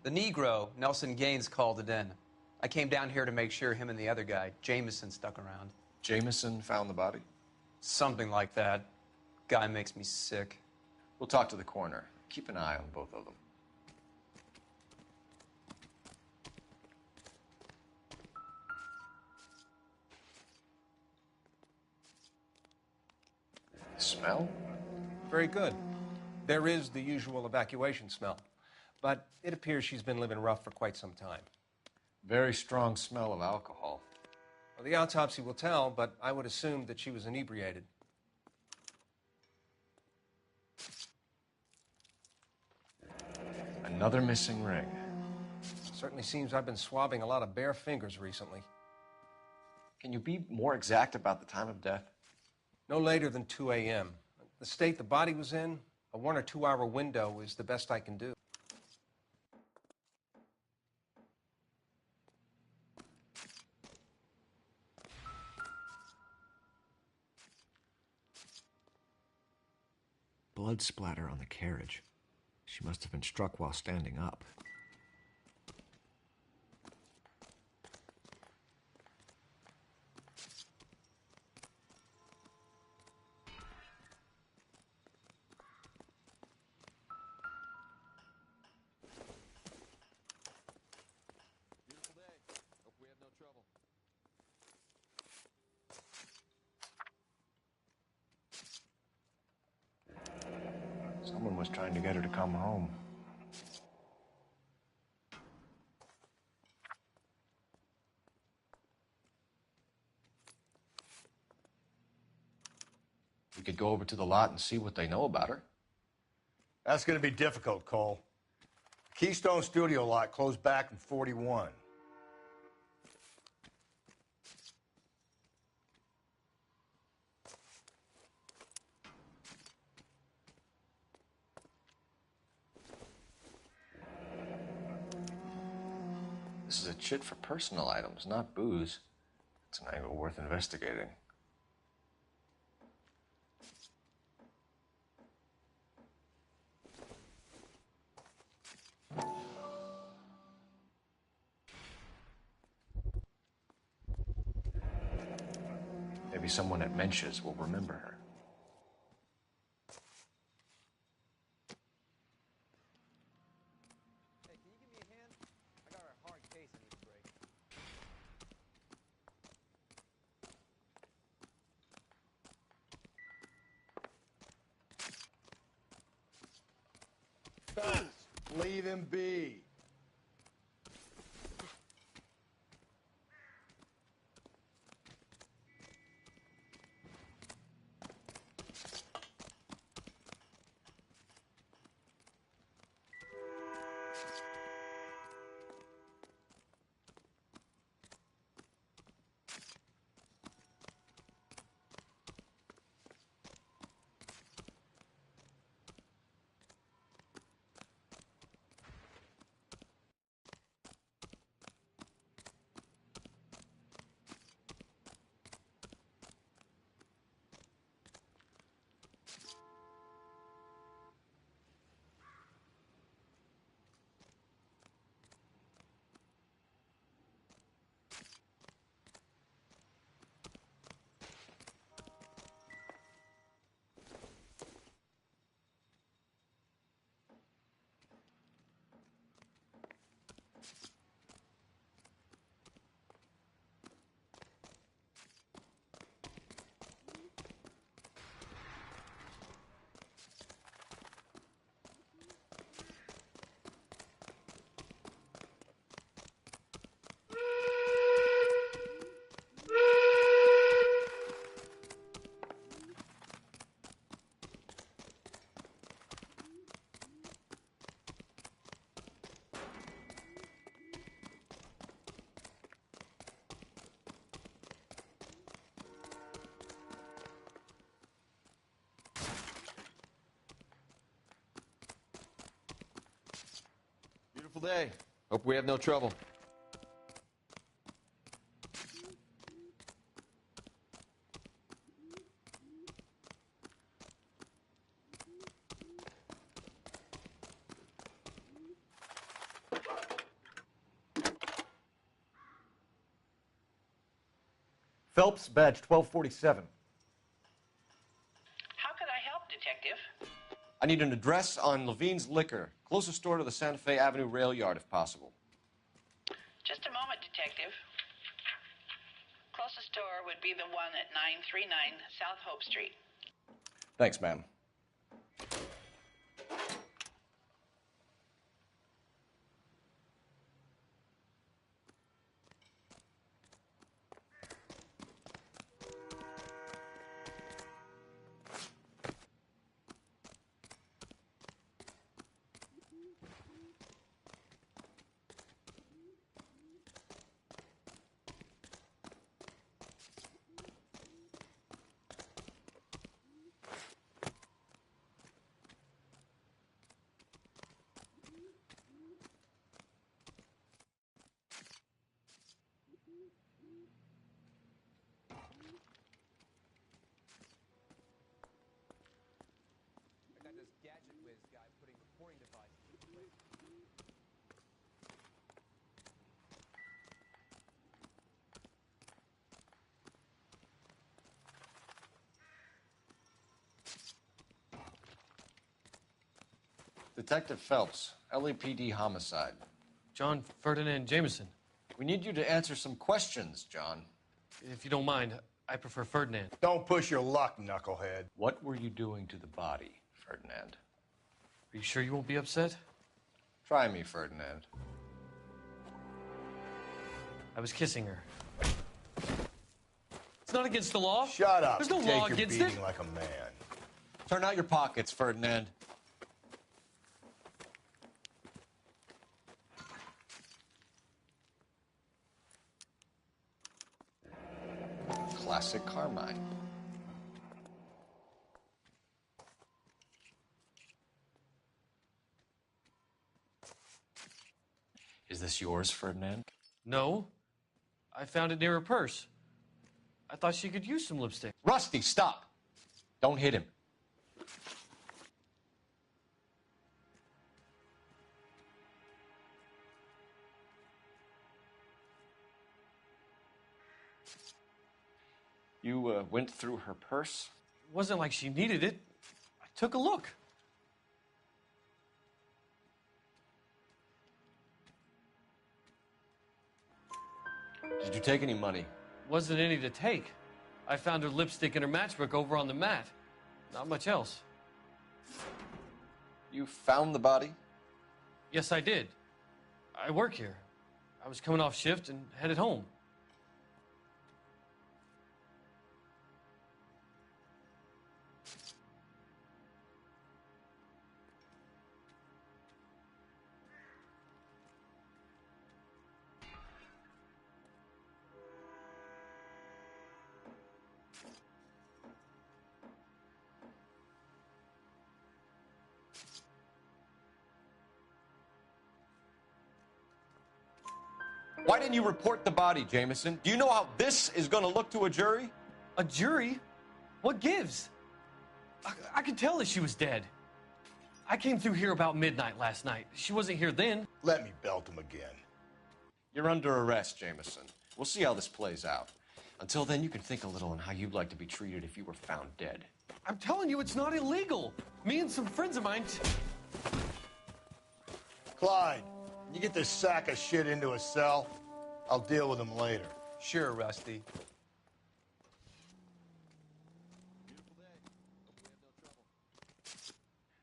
The Negro, Nelson Gaines, called it in. I came down here to make sure him and the other guy, Jameson, stuck around.
Jameson found the body?
Something like that. Guy makes me sick.
We'll talk to the coroner. Keep an eye on both of them. Smell?
Very good. There is the usual evacuation smell, but it appears she's been living rough for quite some time.
Very strong smell of alcohol.
Well, the autopsy will tell, but I would assume that she was inebriated.
Another missing ring.
Certainly seems I've been swabbing a lot of bare fingers recently.
Can you be more exact about the time of death?
No later than 2 a.m. The state the body was in, a 1 or 2 hour window is the best I can do.
Blood splatter on the carriage. She must have been struck while standing up. Someone was trying to get her to come home. We could go over to the lot and see what they know about her.
That's going to be difficult, Cole. Keystone Studio lot closed back in 41.
This is a chit for personal items, not booze. It's an angle worth investigating. Maybe someone at Mensch's will remember her.
Leave him be.
Beautiful day. Hope we have no trouble.
Phelps, badge 1247.
How could I help, Detective?
I need an address on Levine's Liquor. Closest store to the Santa Fe Avenue rail yard, if possible.
Just a moment, Detective. Closest store would be the one at 939 South Hope Street.
Thanks, ma'am.
Detective Phelps, LAPD homicide.
John Ferdinand Jameson.
We need you to answer some questions, John.
If you don't mind, I prefer Ferdinand.
Don't push your luck, knucklehead.
What were you doing to the body, Ferdinand?
Are you sure you won't be upset?
Try me, Ferdinand.
I was kissing her. It's not against the law.
Shut up.
There's no
Take
law
your
against
beating
it.
like a man.
Turn out your pockets, Ferdinand. Classic Carmine. Is this yours, Ferdinand?
No. I found it near her purse. I thought she could use some lipstick.
Rusty, stop! Don't hit him. You went through her purse?
It wasn't like she needed it. I took a look.
Did you take any money?
Wasn't any to take. I found her lipstick and her matchbook over on the mat. Not much else.
You found the body?
Yes, I did. I work here. I was coming off shift and headed home.
Why didn't you report the body, Jameson? Do you know how this is going to look to a jury?
A jury? What gives? I could tell that she was dead. I came through here about midnight last night. She wasn't here then.
Let me belt him again.
You're under arrest, Jameson. We'll see how this plays out. Until then, you can think a little on how you'd like to be treated if you were found dead.
I'm telling you, it's not illegal. Me and some friends of mine...
Clyde, you get this sack of shit into a cell. I'll deal with him later.
Sure, Rusty.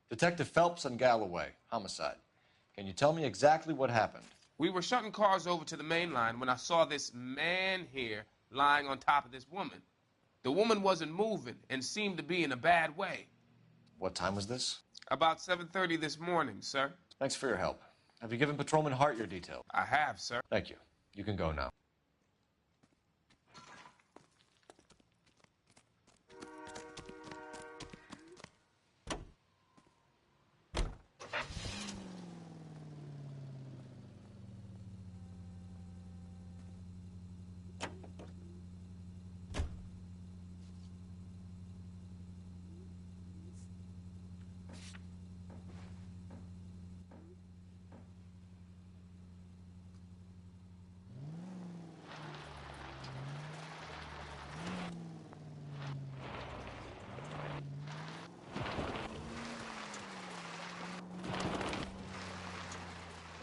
Detective Phelps and Galloway, homicide. Can you tell me exactly what happened?
We were shutting cars over to the main line when I saw this man here lying on top of this woman. The woman wasn't moving and seemed to be in a bad way.
What time was this?
About 7:30 this morning, sir.
Thanks for your help. Have you given Patrolman Hart your details?
I have, sir.
Thank you. You can go now.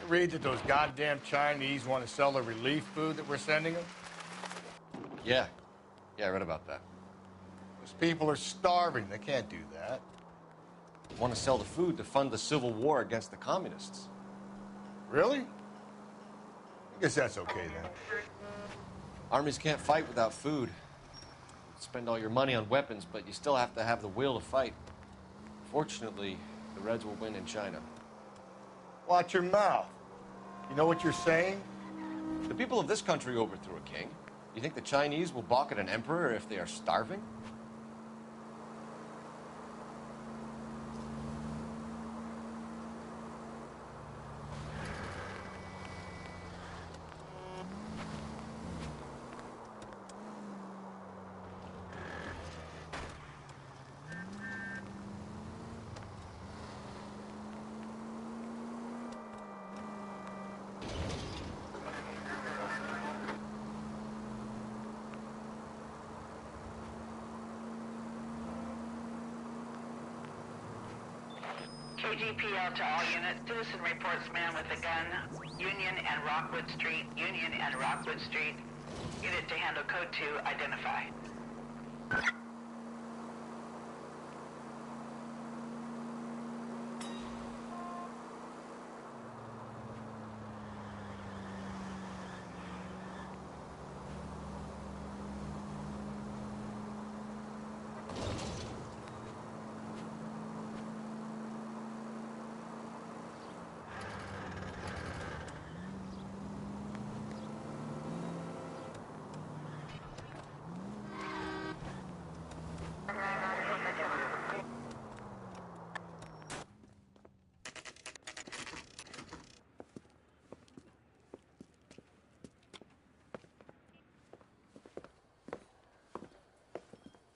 Read that those goddamn Chinese want to sell the relief food that we're sending them?
Yeah, I read about that.
Those people are starving. They can't do that.
They want to sell the food to fund the civil war against the communists.
Really? I guess that's okay then.
Armies can't fight without food. You spend all your money on weapons, but you still have to have the will to fight. Fortunately, the Reds will win in China.
Watch your mouth. You know what you're saying?
The people of this country overthrew a king. You think the Chinese will balk at an emperor if they are starving?
KGPL to all units. Citizen reports man with a gun. Union and Rockwood Street. Union and Rockwood Street. Unit to handle code 2. Identify.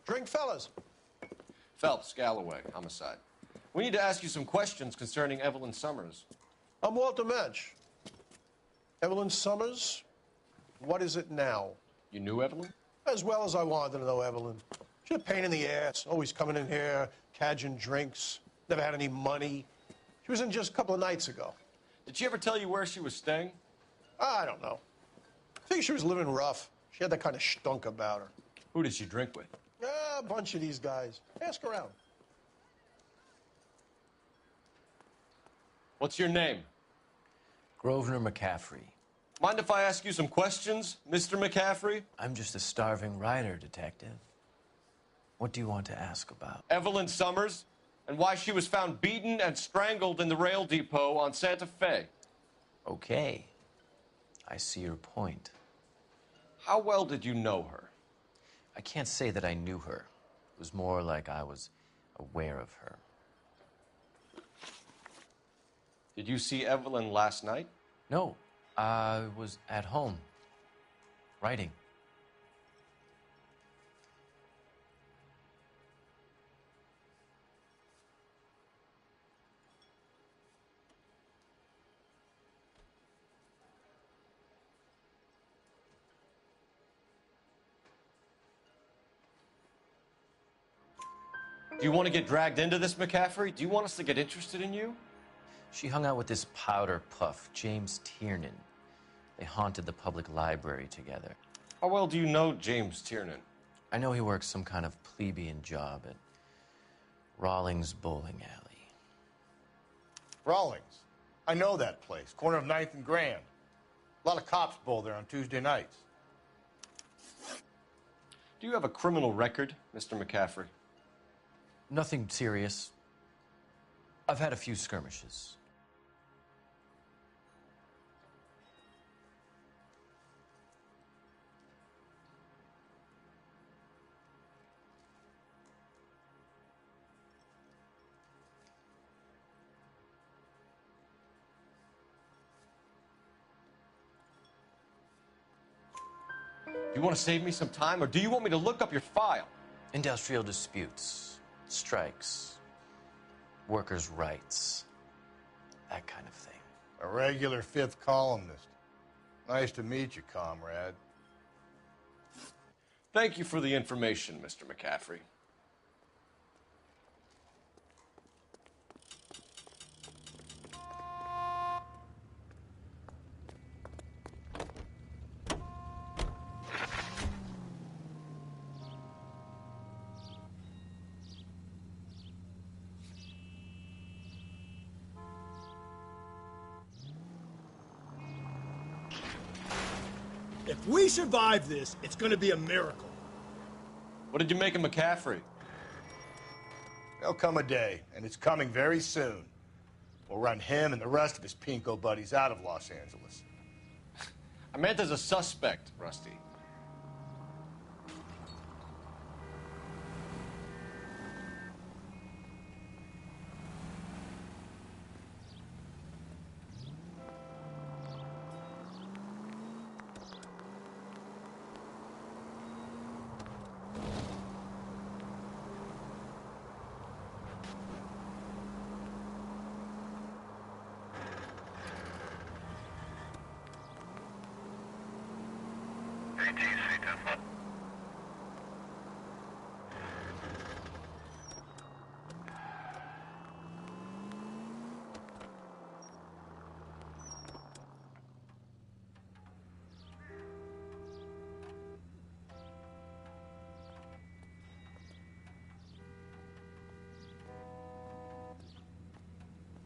Drink, fellas.
Phelps, Galloway, homicide. We need to ask you some questions concerning Evelyn Summers.
I'm Walter Mensch. Evelyn Summers? What is it now?
You knew Evelyn?
As well as I wanted to know Evelyn. She's a pain in the ass, always coming in here, cadging drinks, never had any money. She was in just a couple of nights ago.
Did she ever tell you where she was staying?
I don't know. I think she was living rough. She had that kind of stunk about her.
Who did she drink with?
A bunch of these guys. Ask around.
What's your name?
Grosvenor McCaffrey.
Mind if I ask you some questions, Mr. McCaffrey?
I'm just a starving writer, Detective. What do you want to ask about?
Evelyn Summers, and why she was found beaten and strangled in the rail depot on Santa Fe.
Okay. I see your point.
How well did you know her?
I can't say that I knew her. It was more like I was aware of her.
Did you see Evelyn last night?
No. I was at home, writing.
Do you want to get dragged into this, McCaffrey? Do you want us to get interested in you?
She hung out with this powder puff, James Tiernan. They haunted the public library together.
How well do you know James Tiernan?
I know he works some kind of plebeian job at Rawlings Bowling Alley.
Rawlings. I know that place. Corner of 9th and Grand. A lot of cops bowl there on Tuesday nights.
Do you have a criminal record, Mr. McCaffrey?
Nothing serious. I've had a few skirmishes.
Do you want to save me some time, or do you want me to look up your file?
Industrial disputes, strikes, workers' rights, that kind of thing.
A regular fifth columnist. Nice to meet you, comrade.
Thank you for the information, Mr. McCaffrey.
If we survive this, it's going to be a miracle.
What did you make of McCaffrey?
There'll come a day, and it's coming very soon. We'll run him and the rest of his pinko buddies out of Los Angeles.
I meant as a suspect, Rusty.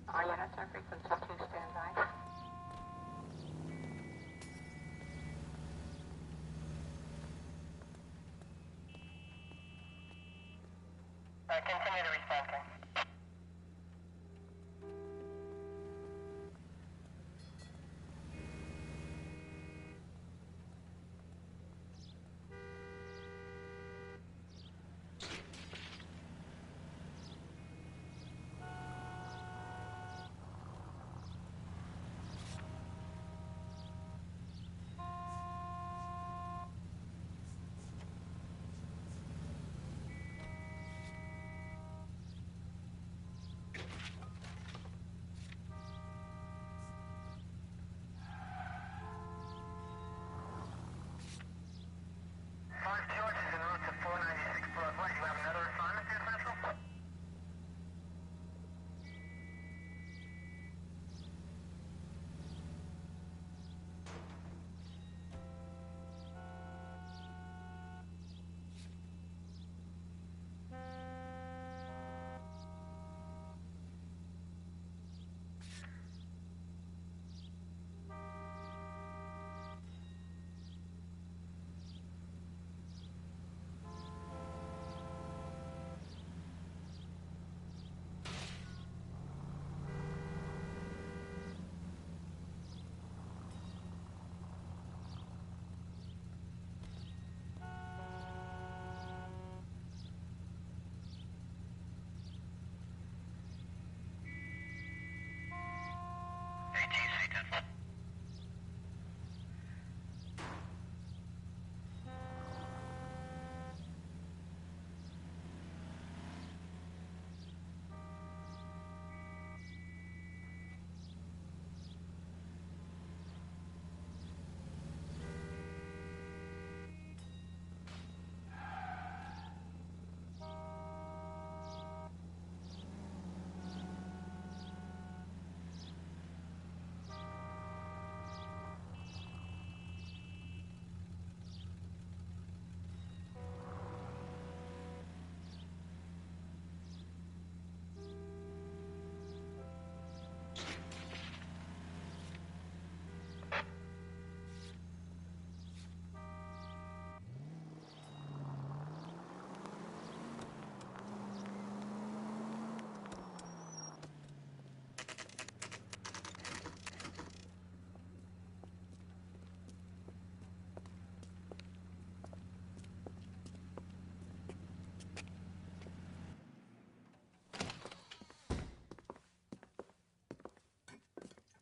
All units are frequency 2 standby. Continue to respond, sir.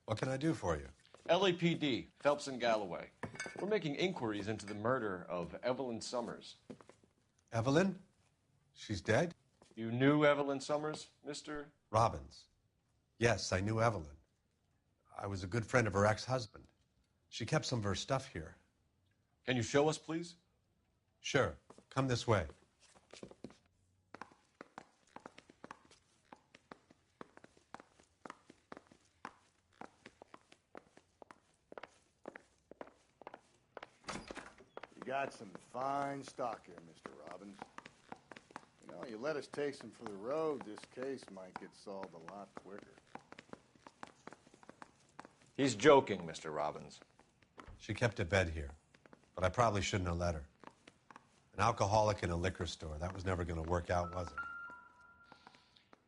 What can I do for you? LAPD, Phelps and Galloway. We're making inquiries into the murder of Evelyn Summers.
Evelyn? She's dead?
You knew Evelyn Summers, Mr.
Robbins. Yes, I knew Evelyn. I was a good friend of her ex-husband. She kept some of her stuff here.
Can you show us, please?
Sure. Come this way.
You got some fine stock here, Mr. Robbins. You know, you let us take some for the road, this case might get solved a lot quicker.
He's joking, Mr. Robbins.
She kept a bed here, but I probably shouldn't have let her. An alcoholic in a liquor store, that was never going to work out, was it?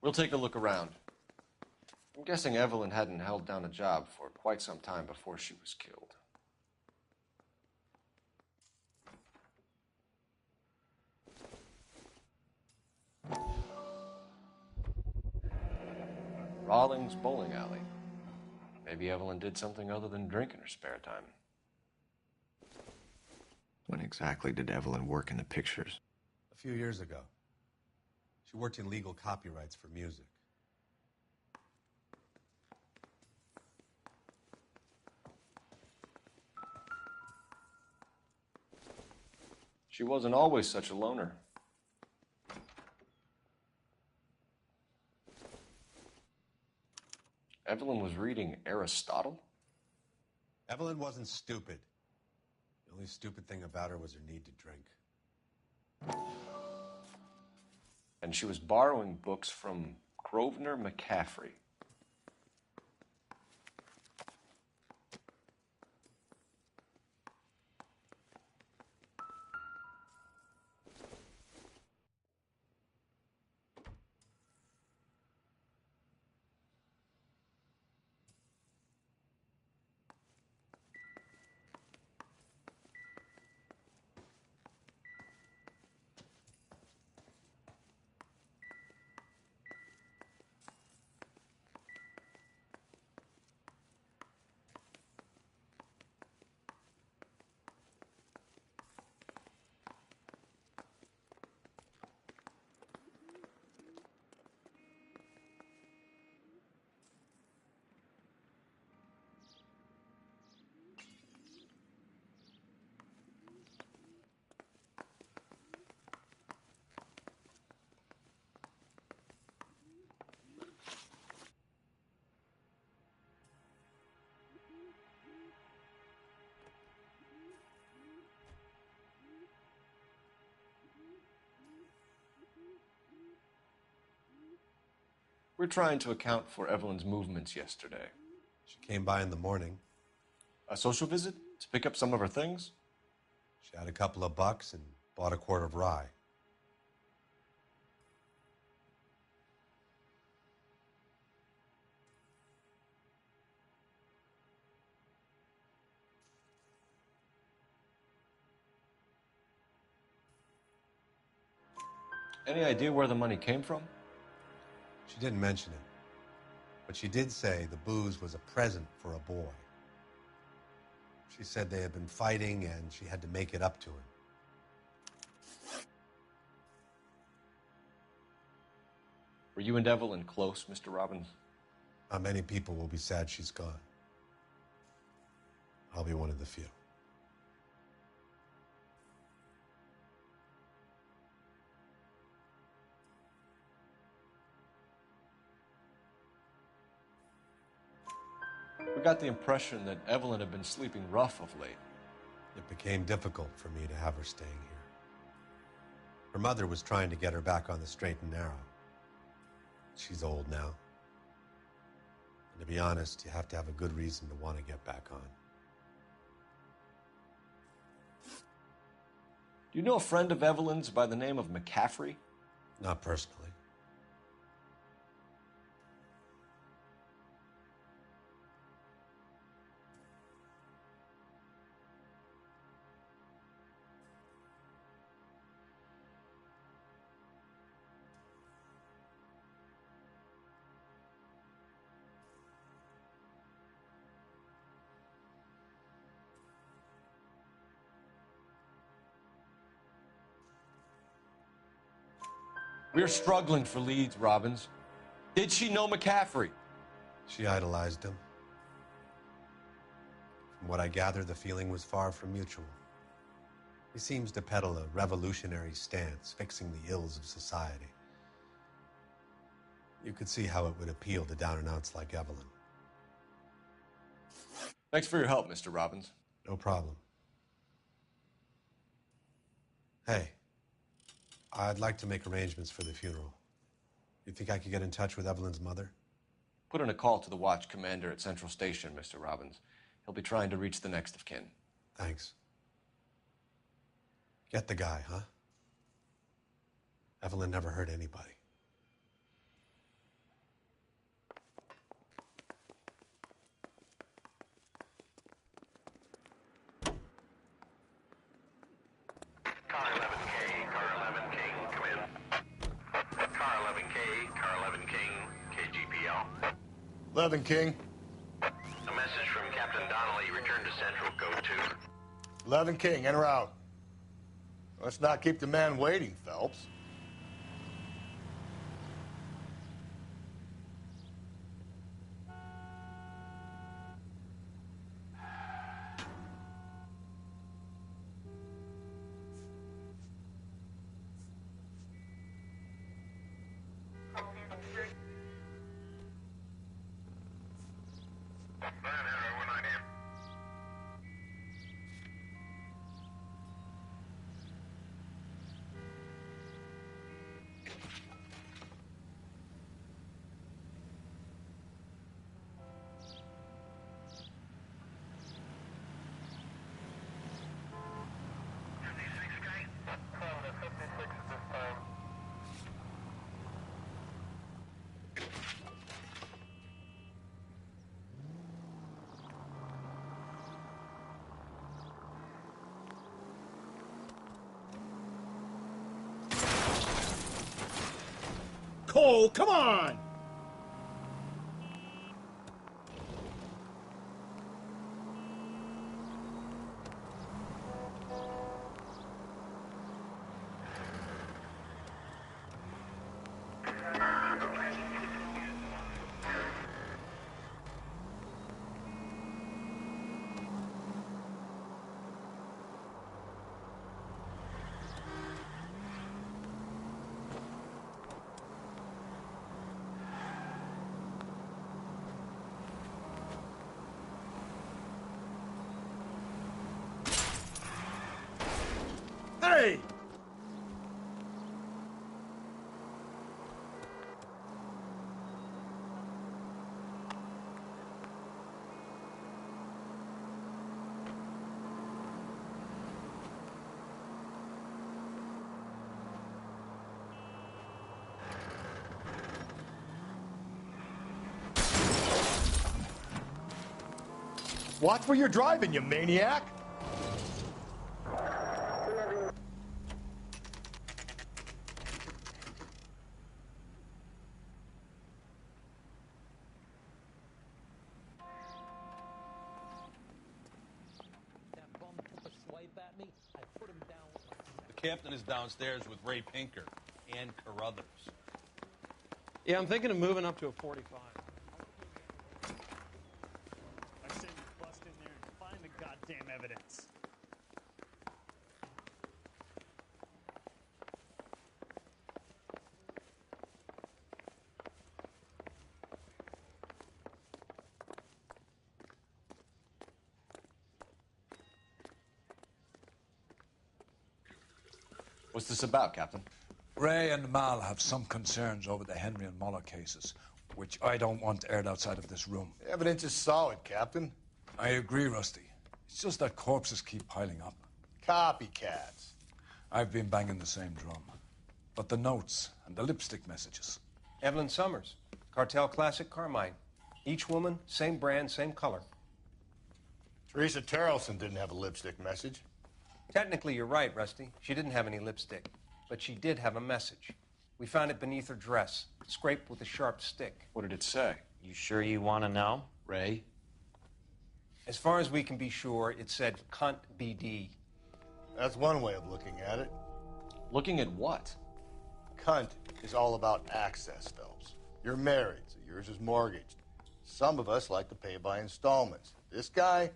We'll take a look around. I'm guessing Evelyn hadn't held down a job for quite some time before she was killed. Rawlings Bowling Alley. Maybe Evelyn did something other than drink in her spare time.
When exactly did Evelyn work in the pictures?
A few years ago. She worked in legal copyrights for music.
She wasn't always such a loner. Evelyn was reading Aristotle?
Evelyn wasn't stupid. The only stupid thing about her was her need to drink.
And she was borrowing books from Grosvenor McCaffrey. We're trying to account for Evelyn's movements yesterday.
She came by in the morning.
A social visit? To pick up some of her things?
She had a couple of bucks and bought a quart of rye.
Any idea where the money came from?
She didn't mention it, but she did say the booze was a present for a boy. She said they had been fighting and she had to make it up to him.
Were you and Evelyn close, Mr. Robbins?
Not many people will be sad she's gone. I'll be one of the few.
We got the impression that Evelyn had been sleeping rough of late.
It became difficult for me to have her staying here. Her mother was trying to get her back on the straight and narrow. She's old now. And to be honest, you have to have a good reason to want to get back on.
Do you know a friend of Evelyn's by the name of McCaffrey?
Not personally.
We're struggling for leads, Robbins. Did she know McCaffrey?
She idolized him. From what I gather, the feeling was far from mutual. He seems to peddle a revolutionary stance, fixing the ills of society. You could see how it would appeal to down-and-outs like Evelyn.
Thanks for your help, Mr. Robbins.
No problem. Hey, I'd like to make arrangements for the funeral. You think I could get in touch with Evelyn's mother?
Put in a call to the watch commander at Central Station, Mr. Robbins. He'll be trying to reach the next of kin.
Thanks. Get the guy, huh? Evelyn never hurt anybody.
Car 11K, Car 11 King, come in. Car 11K, Car 11 King, KGPL.
11 King.
A message from Captain Donnelly, return to Central, code 2.
11 King, en route. Let's not keep the man waiting, Phelps.
Cole, come on! Hey!
Watch where you're driving, you maniac!
The captain is downstairs with Ray Pinker and Carruthers.
Yeah, I'm thinking of moving up to a 45.
I say we bust in there and find the goddamn evidence.
What's this about, Captain?
Ray and Mal have some concerns over the Henry and Muller cases, which I don't want aired outside of this room.
The evidence is solid, Captain.
I agree, Rusty. It's just that corpses keep piling up.
Copycats.
I've been banging the same drum. But the notes and the lipstick messages.
Evelyn Summers, Cartel Classic Carmine. Each woman, same brand, same color.
Teresa Terrelson didn't have a lipstick message.
Technically, you're right, Rusty. She didn't have any lipstick. But she did have a message. We found it beneath her dress, scraped with a sharp stick.
What did it say?
You sure you want to know?
Ray?
As far as we can be sure, it said, cunt BD.
That's one way of looking at it.
Looking at what?
Cunt is all about access, Phelps. You're married, so yours is mortgaged. Some of us like to pay by installments. This guy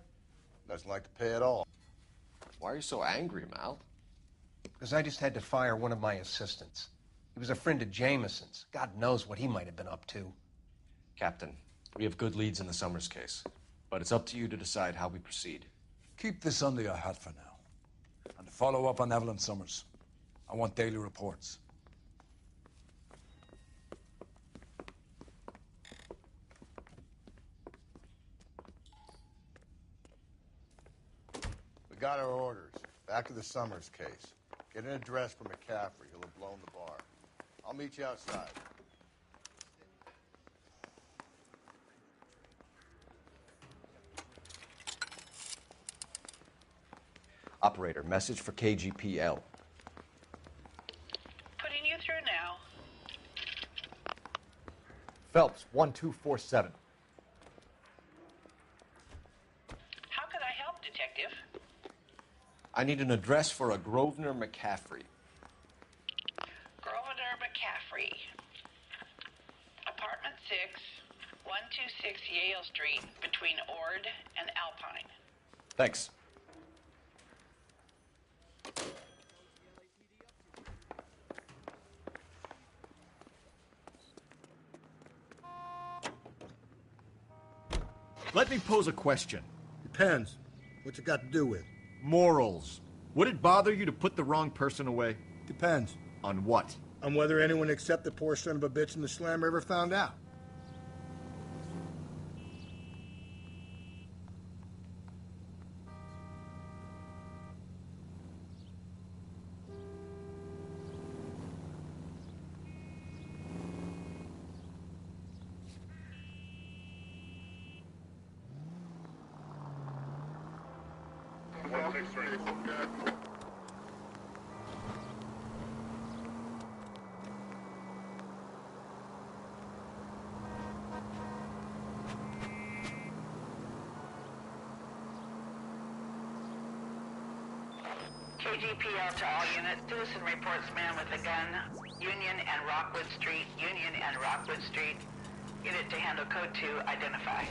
doesn't like to pay at all.
Why are you so angry, Mal?
Because I just had to fire one of my assistants. He was a friend of Jameson's. God knows what he might have been up to.
Captain, we have good leads in the Summers case, but it's up to you to decide how we proceed.
Keep this under your hat for now. And to follow up on Evelyn Summers, I want daily reports.
We got our orders. Back to the Summers case. Get an address for McCaffrey. He'll have blown the bar. I'll meet you outside.
Operator, message for KGPL.
Putting you through now.
Phelps, 1247.
How could I help, Detective?
I need an address for a Grosvenor McCaffrey.
Grosvenor McCaffrey. Apartment 6, 126 Yale Street, between Ord and Alpine.
Thanks.
Let me pose a question.
Depends. What's it got to do with?
Morals. Would it bother you to put the wrong person away?
Depends.
On what?
On whether anyone except the poor son of a bitch in the slammer ever found out.
KGPL to all units. Citizen reports man with a gun. Union and Rockwood Street. Union and Rockwood Street. Unit to handle code 2. Identify.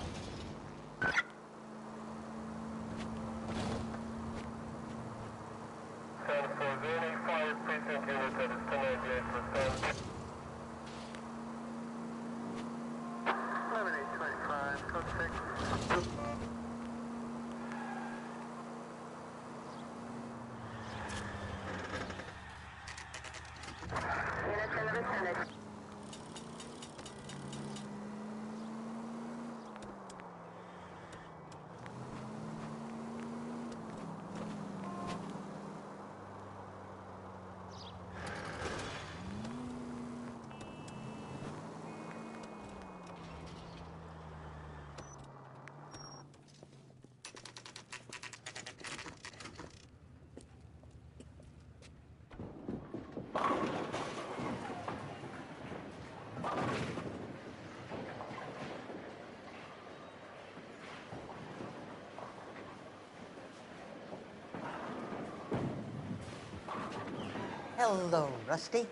Hello, Rusty.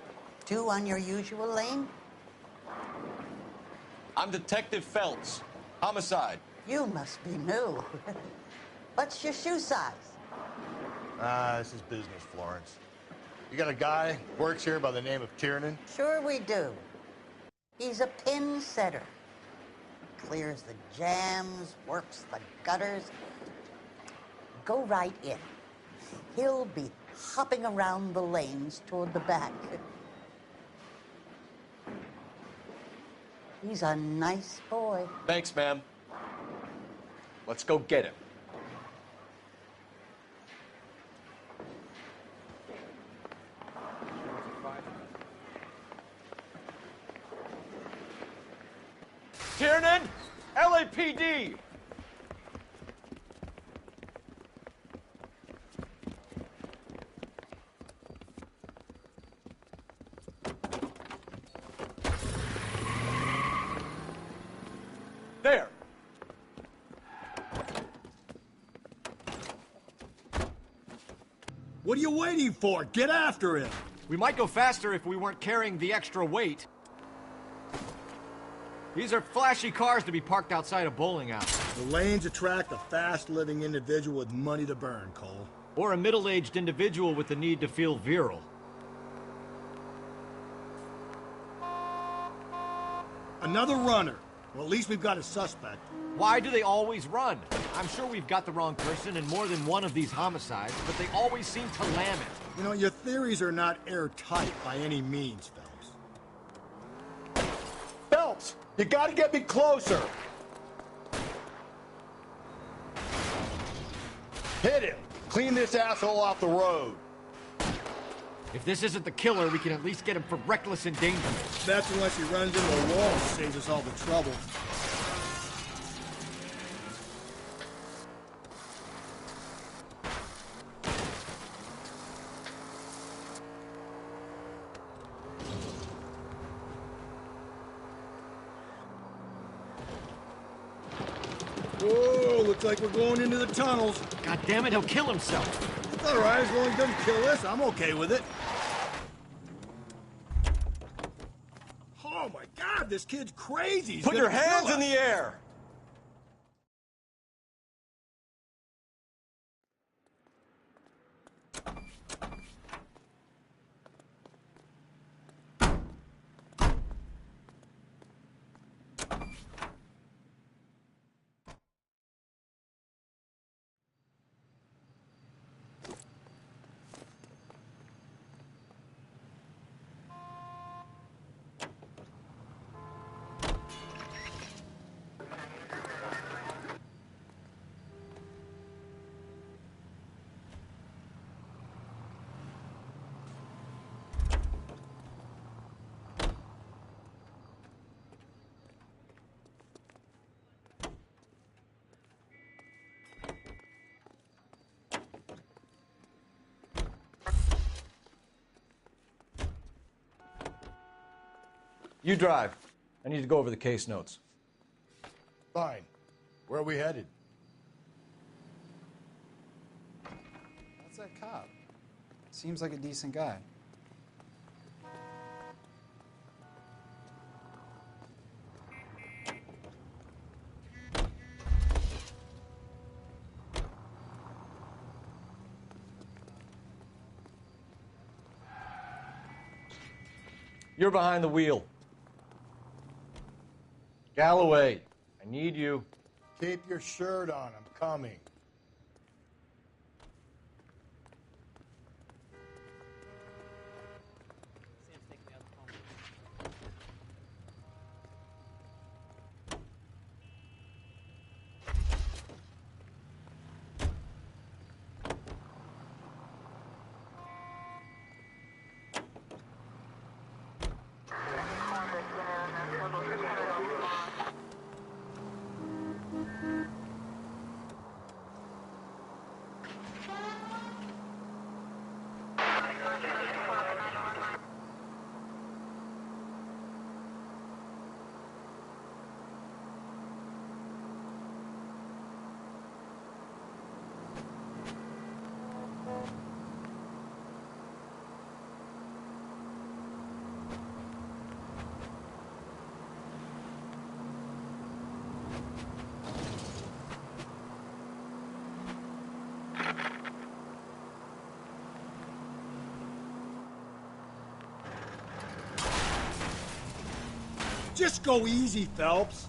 2 on your usual lane?
I'm Detective Phelps. Homicide.
You must be new. What's your shoe size?
This is business, Florence. You got a guy who works here by the name of Tiernan?
Sure we do. He's a pin setter. Clears the jams, works the gutters. Go right in. He'll be hopping around the lanes toward the back. He's a nice boy.
Thanks, ma'am. Let's go get him. Tiernan! LAPD! There!
What are you waiting for? Get after him!
We might go faster if we weren't carrying the extra weight. These are flashy cars to be parked outside a bowling alley.
The lanes attract a fast-living individual with money to burn, Cole.
Or a middle-aged individual with the need to feel virile.
Another runner. Well, at least we've got a suspect.
Why do they always run? I'm sure we've got the wrong person in more than one of these homicides, but they always seem to lam it.
You know, your theories are not airtight by any means, Phelps.
Phelps, you gotta get me closer.
Hit him! Clean this asshole off the road.
If this isn't the killer, we can at least get him for reckless endangerment.
That's unless he runs into a wall and saves us all the trouble. Whoa, looks like we're going into the tunnels.
God damn it, he'll kill himself.
It's all right, as long as he doesn't kill us, I'm okay with it. Oh my God, this kid's crazy. He's
Put your
gonna
hands
kill
in
us.
the air.
You drive. I need to go over the case notes.
Fine. Where are we headed?
That's that cop. Seems like a decent guy.
You're behind the wheel. Galloway, I need you.
Keep your shirt on. I'm coming.
Just go easy, Phelps.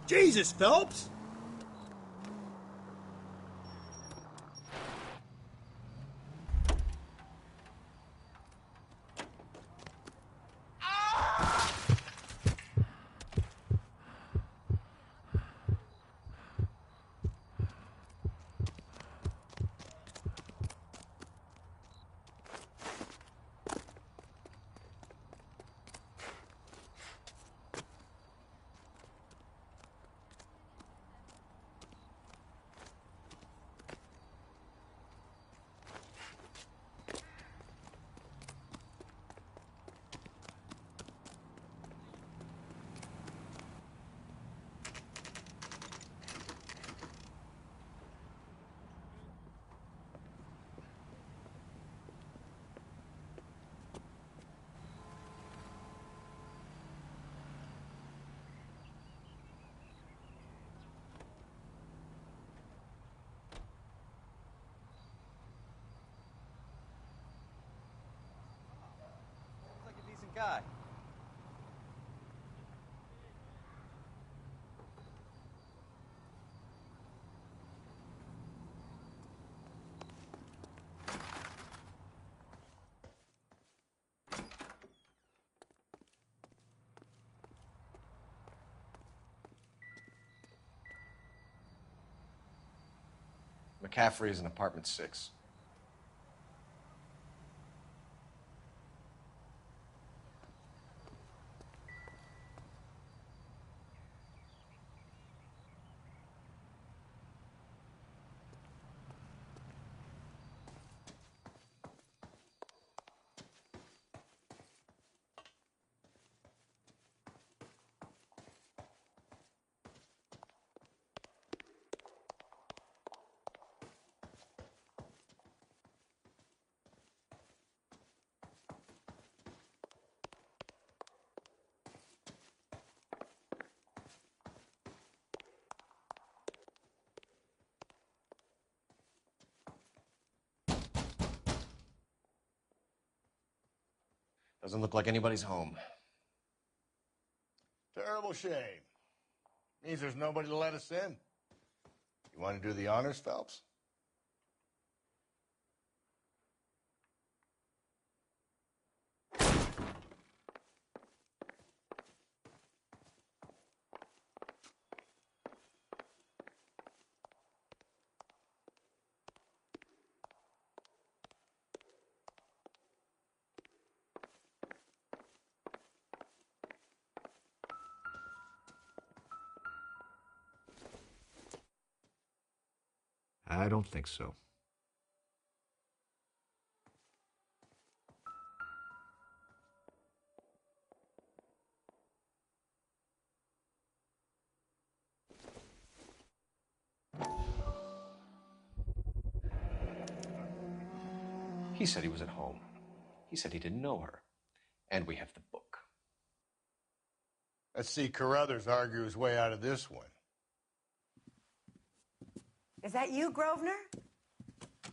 Jesus, Phelps!
guy.
McCaffrey is in apartment 6. Doesn't look like anybody's home.
Terrible shame. Means there's nobody to let us in. You want to do the honors, Phelps?
I don't think so.
He said he was at home. He said he didn't know her. And we have the book.
Let's see Carruthers argue his way out of this one.
Is that you, Grosvenor?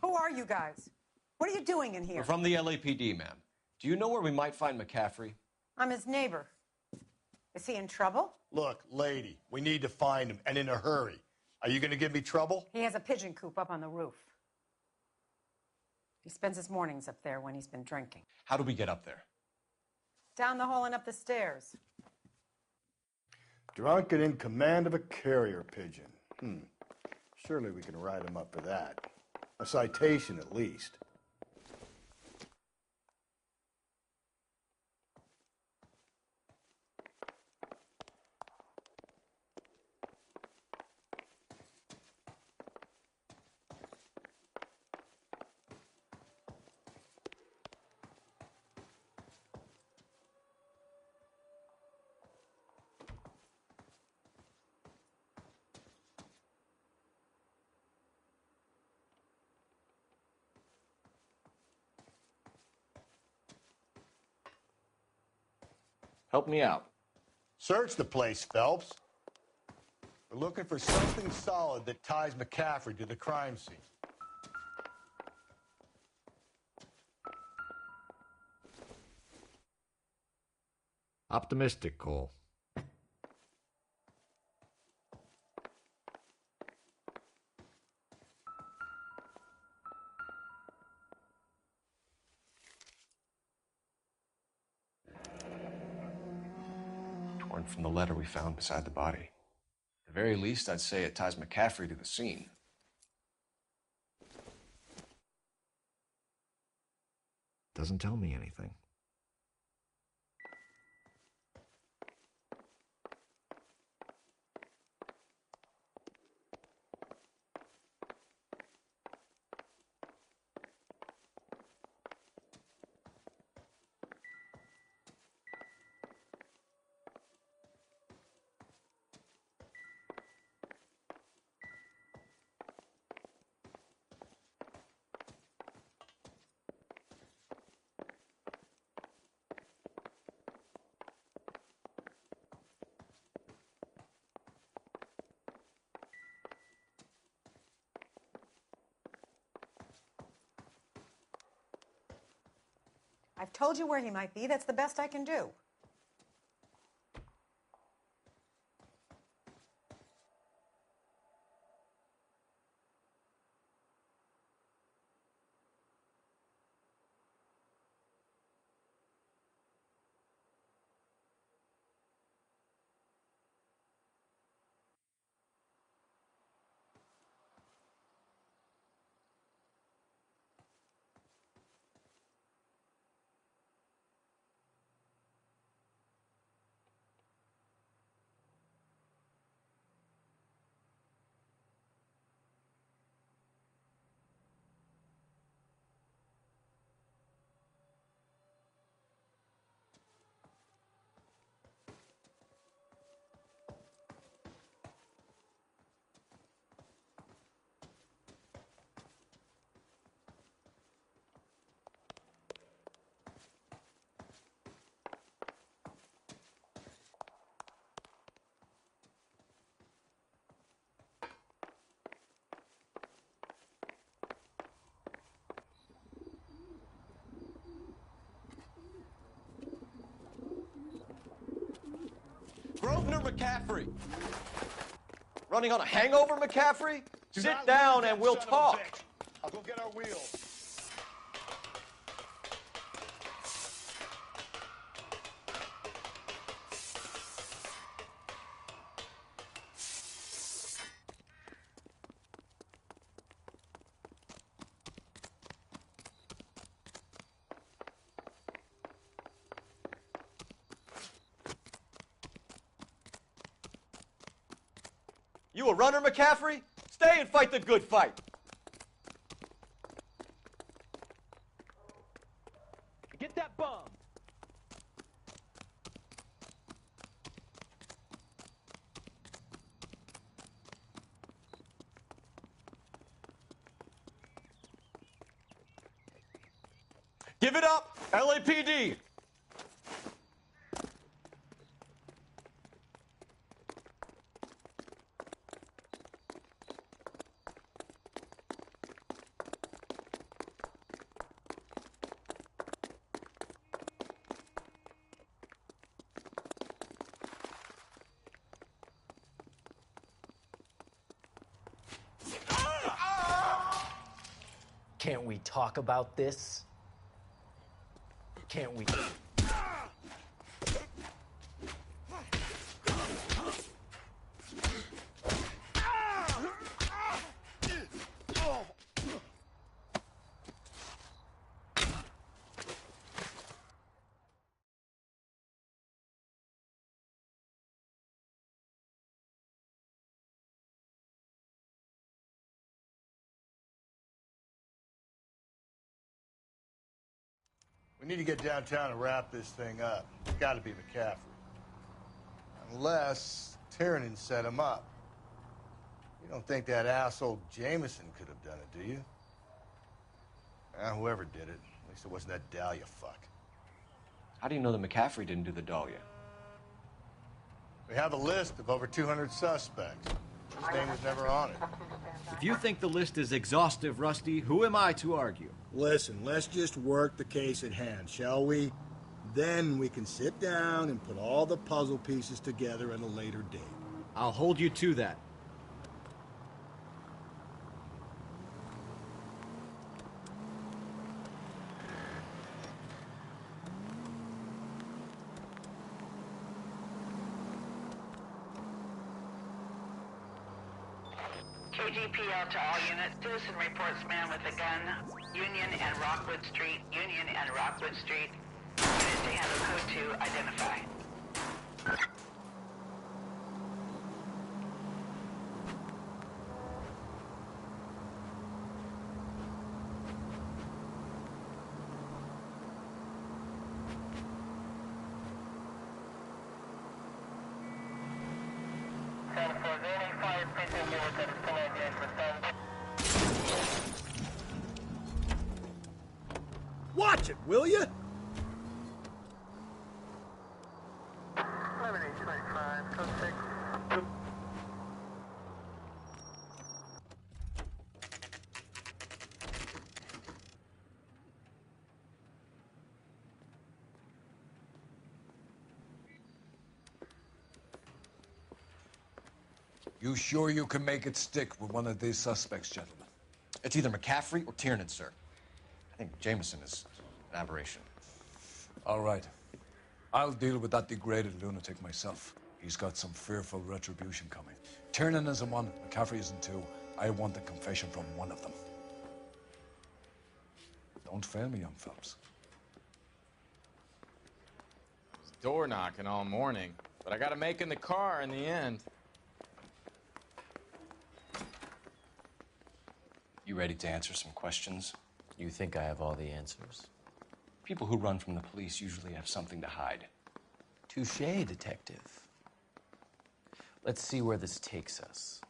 Who are you guys? What are you doing in here?
We're from the LAPD, ma'am. Do you know where we might find McCaffrey?
I'm his neighbor. Is he in trouble?
Look, lady, we need to find him, and in a hurry. Are you going to give me trouble?
He has a pigeon coop up on the roof. He spends his mornings up there when he's been drinking.
How do we get up there?
Down the hall and up the stairs.
Drunk and in command of a carrier pigeon. Surely we can write him up for that. A citation, at least.
Help me out.
Search the place, Phelps. We're looking for something solid that ties McCaffrey to the crime scene.
Optimistic, Cole.
Torn from the letter we found beside the body. At the very least, I'd say it ties McCaffrey to the scene.
Doesn't tell me anything.
I've told you where he might be. That's the best I can do.
Grosvenor McCaffrey. Running on a hangover, McCaffrey? Sit down and we'll talk.
I'll go get our wheels.
You a runner, McCaffrey? Stay and fight the good fight.
Get that bum.
Give it up, LAPD.
Can't we talk about this? Can't we?
We need to get downtown and wrap this thing up. It's got to be McCaffrey. Unless Tiernan set him up. You don't think that asshole Jameson could have done it, do you? Whoever did it. At least it wasn't that Dahlia fuck.
How do you know that McCaffrey didn't do the Dahlia?
We have a list of over 200 suspects. His name was never on it.
If you think the list is exhaustive, Rusty, who am I to argue?
Listen, let's just work the case at hand, shall we? Then we can sit down and put all the puzzle pieces together at a later date.
I'll hold you to that.
KGPL to all units. Citizen reports man with a gun. Union and Rockwood Street. Union and Rockwood Street. Unit to handle code 2. Identify.
Watch it, will you?
You sure you can make it stick with one of these suspects, gentlemen?
It's either McCaffrey or Tiernan, sir. I think Jameson is an aberration.
All right. I'll deal with that degraded lunatic myself. He's got some fearful retribution coming. Tiernan is in one, McCaffrey is in two. I want the confession from one of them. Don't fail me, young Phelps.
Door knocking all morning, but I gotta make in the car in the end.
You ready to answer some questions?
You think I have all the answers?
People who run from the police usually have something to hide.
Touché, detective. Let's see where this takes us.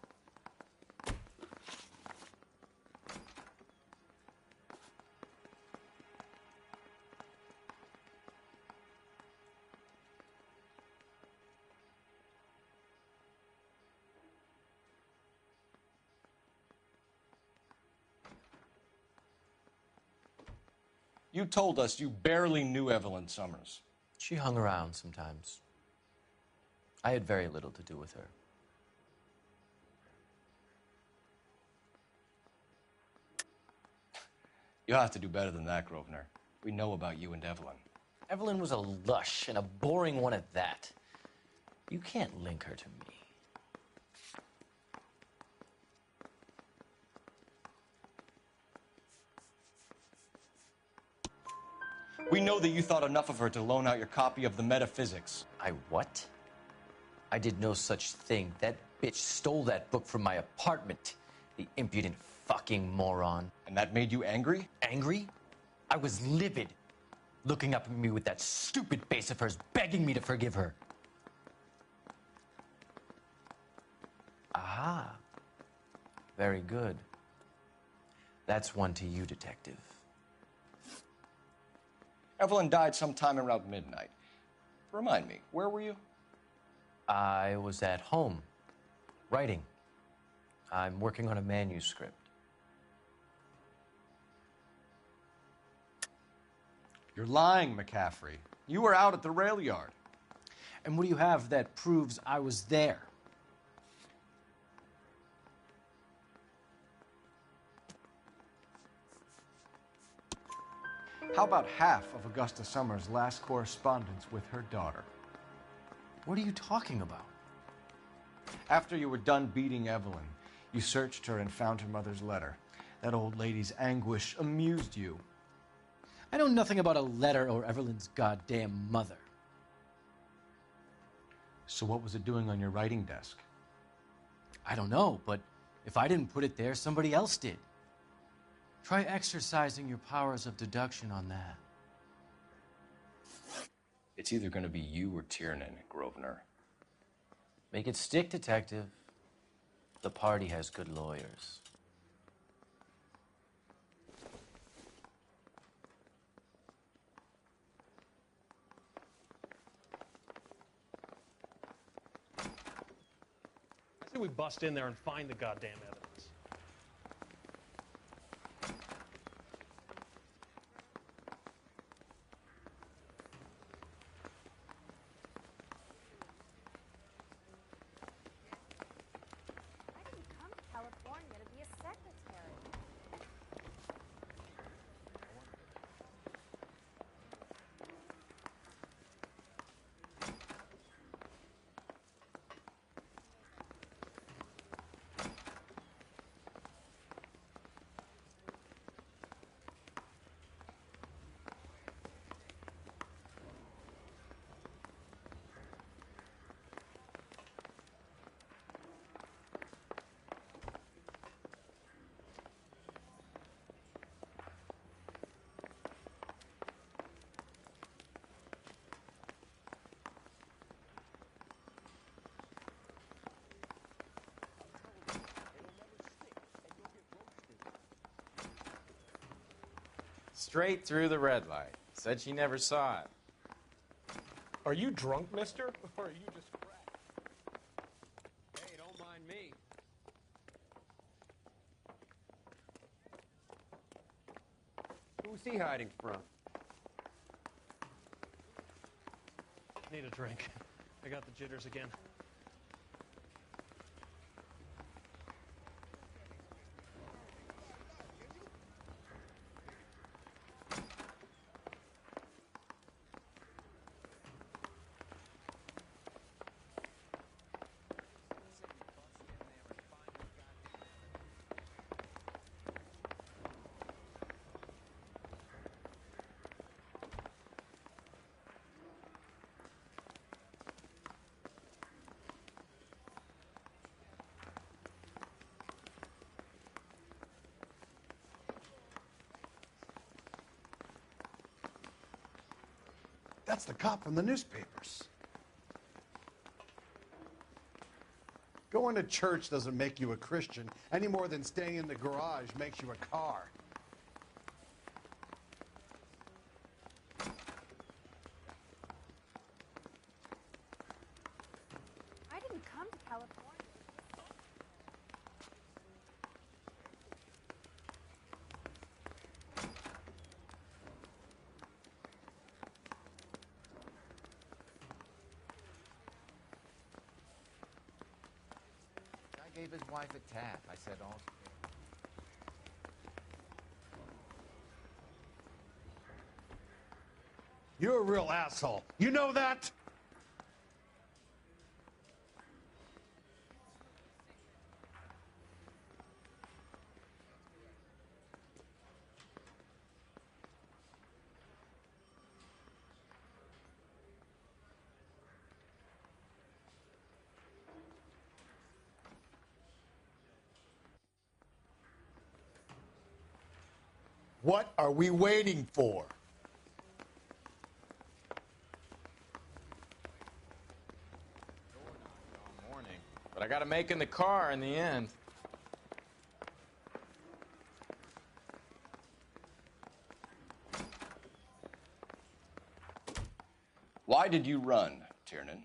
You told us you barely knew Evelyn Summers.
She hung around sometimes. I had very little to do with her.
You'll have to do better than that, Grosvenor. We know about you and Evelyn.
Evelyn was a lush and a boring one at that. You can't link her to me.
We know that you thought enough of her to loan out your copy of the Metaphysics.
I what? I did no such thing. That bitch stole that book from my apartment. The impudent fucking moron.
And that made you angry?
Angry? I was livid. Looking up at me with that stupid face of hers, begging me to forgive her. Aha. Very good. That's one to you, detective.
Evelyn died sometime around midnight. Remind me, where were you?
I was at home, writing. I'm working on a manuscript.
You're lying, McCaffrey. You were out at the rail yard.
And what do you have that proves I was there?
How about half of Augusta Summers' last correspondence with her daughter?
What are you talking about?
After you were done beating Evelyn, you searched her and found her mother's letter. That old lady's anguish amused you.
I know nothing about a letter or Evelyn's goddamn mother.
So what was it doing on your writing desk?
I don't know, but if I didn't put it there, somebody else did. Try exercising your powers of deduction on that.
It's either going to be you or Tiernan, Grosvenor.
Make it stick, detective. The party has good lawyers.
I say we bust in there and find the goddamn evidence.
Straight through the red light. Said she never saw it.
Are you drunk, mister? Or are you just cracked?
Hey, don't mind me. Who's he hiding from?
Need a drink. I got the jitters again.
That's the cop from the newspapers. Going to church doesn't make you a Christian any more than staying in the garage makes you a car.
I didn't come to California.
I gave his wife a tap. I said, all.
You're a real asshole. You know that?
What are we waiting for?
All morning. But I got to make in the car in the end.
Why did you run, Tiernan?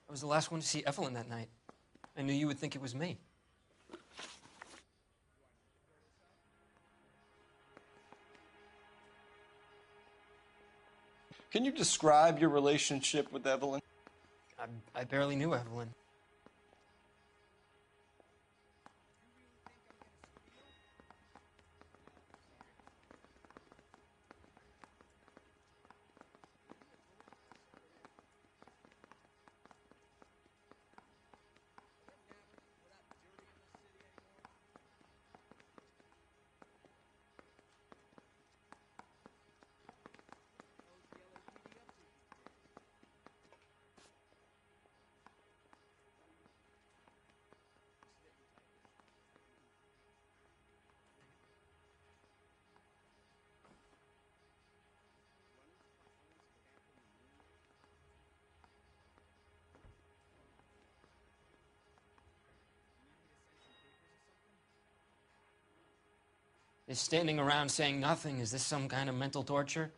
I was the last one to see Evelyn that night. I knew you would think it was me.
Can you describe your relationship with Evelyn?
I barely knew Evelyn. Is standing around saying nothing, is this some kind of mental torture?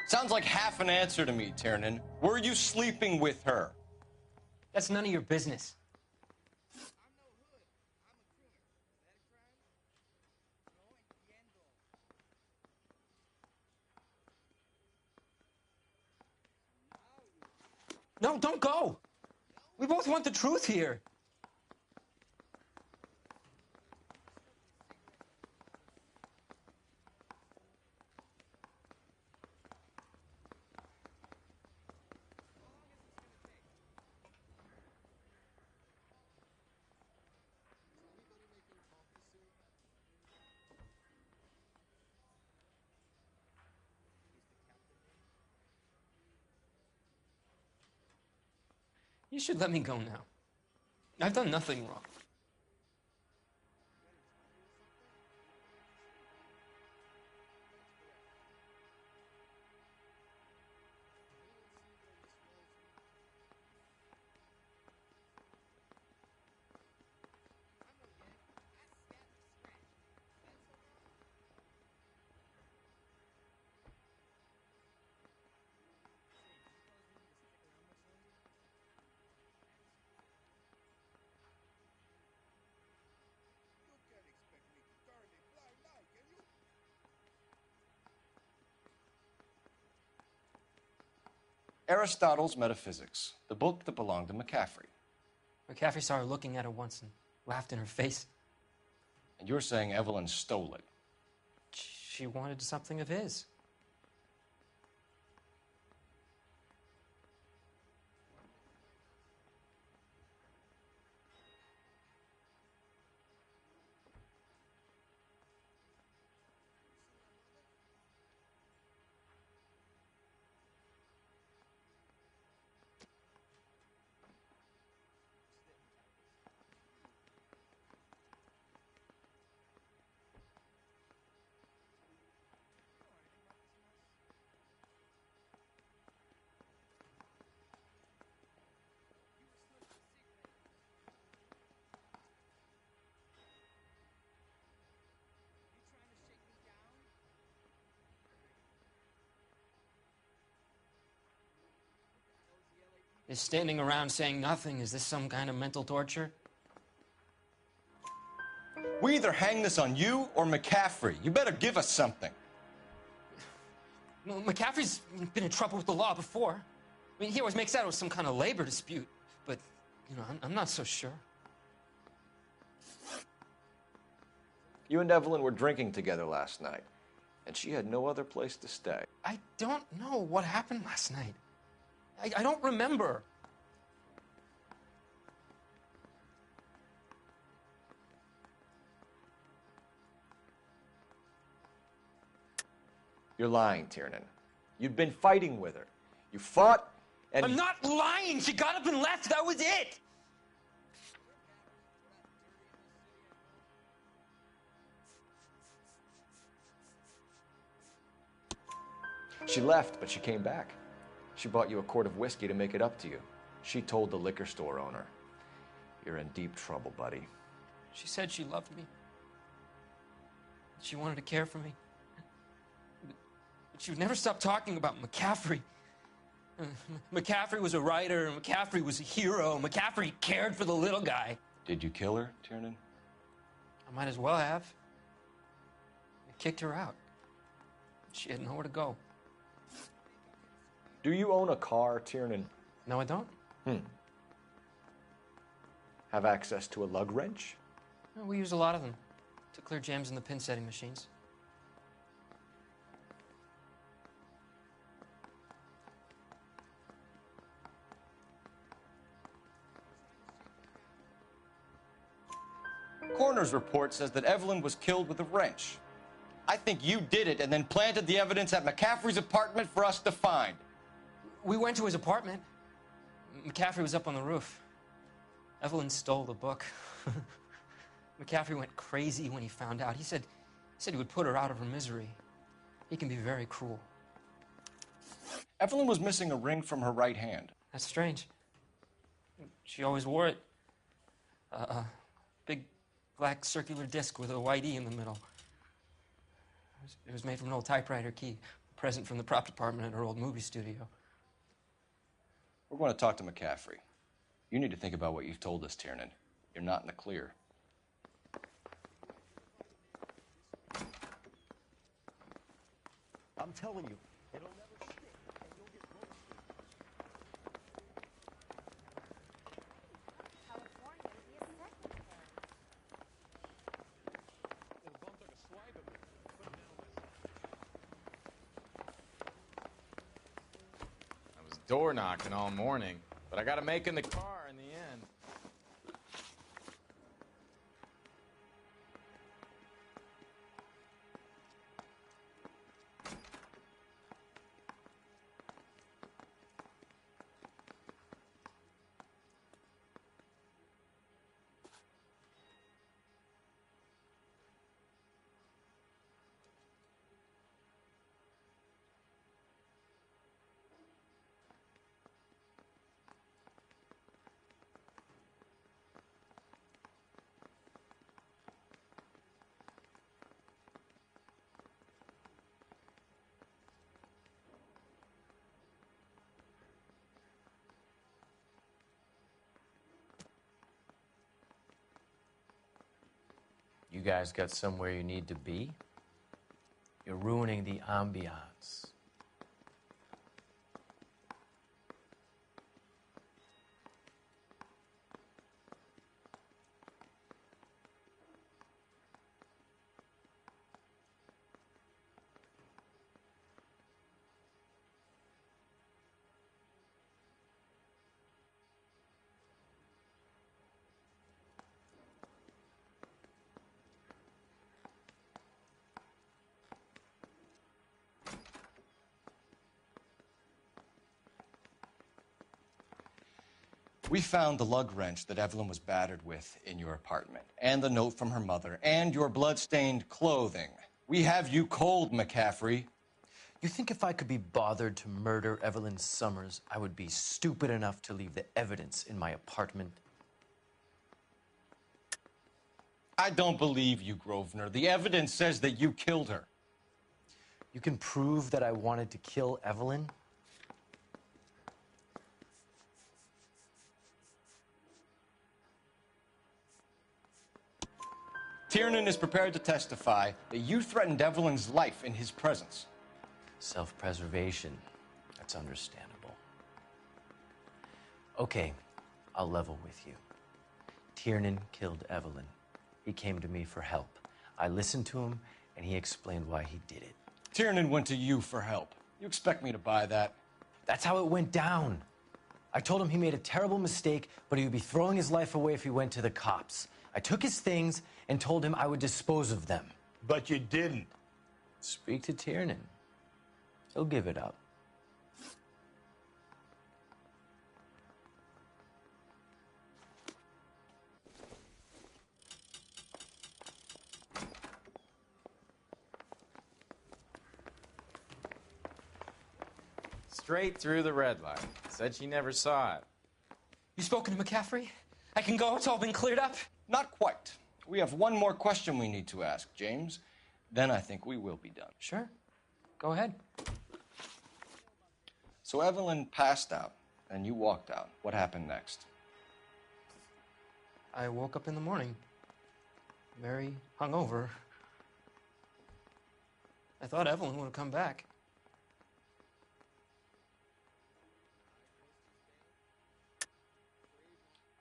Sounds like half an answer to me, Tiernan. Were you sleeping with her?
That's none of your business. No, don't go. We both want the truth here. You should let me go now. I've done nothing wrong.
Aristotle's Metaphysics, the book that belonged to McCaffrey.
McCaffrey saw her looking at it once and laughed in her face.
And you're saying Evelyn stole it?
She wanted something of his. Is standing around saying nothing, is this some kind of mental torture?
We either hang this on you or McCaffrey. You better give us something.
Well, McCaffrey's been in trouble with the law before. I mean, he always makes out it was some kind of labor dispute. But, you know, I'm not so sure.
You and Evelyn were drinking together last night, and she had no other place to stay.
I don't know what happened last night. I don't remember.
You're lying, Tiernan. You'd been fighting with her. You fought, and...
I'm not lying! She got up and left! That was it!
She left, but she came back. She bought you a quart of whiskey to make it up to you. She told the liquor store owner. You're in deep trouble, buddy.
She said she loved me. She wanted to care for me. But she would never stop talking about McCaffrey. McCaffrey was a writer, and McCaffrey was a hero. McCaffrey cared for the little guy.
Did you kill her, Tiernan?
I might as well have. I kicked her out. She had nowhere to go.
Do you own a car, Tiernan?
No, I don't.
Have access to a lug wrench?
No, we use a lot of them to clear jams in the pin setting machines.
Coroner's report says that Evelyn was killed with a wrench. I think you did it and then planted the evidence at McCaffrey's apartment for us to find.
We went to his apartment. McCaffrey was up on the roof. Evelyn stole the book. McCaffrey went crazy when he found out. He said he would put her out of her misery. He can be very cruel.
Evelyn was missing a ring from her right hand.
That's strange. She always wore it. A big black circular disc with a white E in the middle. It was made from an old typewriter key, a present from the prop department at her old movie studio.
We're going to talk to McCaffrey. You need to think about what you've told us, Tiernan. You're not in the clear.
I'm telling you, it'll never stick, and you'll get
I was door knocking all morning, but I got to make in the car in the end.
You guys got somewhere you need to be? You're ruining the ambiance.
We found the lug wrench that Evelyn was battered with in your apartment, and the note from her mother, and your blood-stained clothing. We have you cold, McCaffrey.
You think if I could be bothered to murder Evelyn Summers, I would be stupid enough to leave the evidence in my apartment?
I don't believe you, Grosvenor. The evidence says that you killed her.
You can prove that I wanted to kill Evelyn?
Tiernan is prepared to testify that you threatened Evelyn's life in his presence.
Self-preservation. That's understandable. Okay, I'll level with you. Tiernan killed Evelyn. He came to me for help. I listened to him, and he explained why he did it.
Tiernan went to you for help. You expect me to buy that?
That's how it went down. I told him he made a terrible mistake, but he would be throwing his life away if he went to the cops. I took his things and told him I would dispose of them.
But you didn't.
Speak to Tiernan. He'll give it up.
Straight through the red light. Said she never saw it.
You spoken to McCaffrey? I can go? It's all been cleared up?
Not quite. We have one more question we need to ask, James. Then I think we will be done.
Sure. Go ahead.
So Evelyn passed out, and you walked out. What happened next?
I woke up in the morning, very hungover. I thought Evelyn would have come back.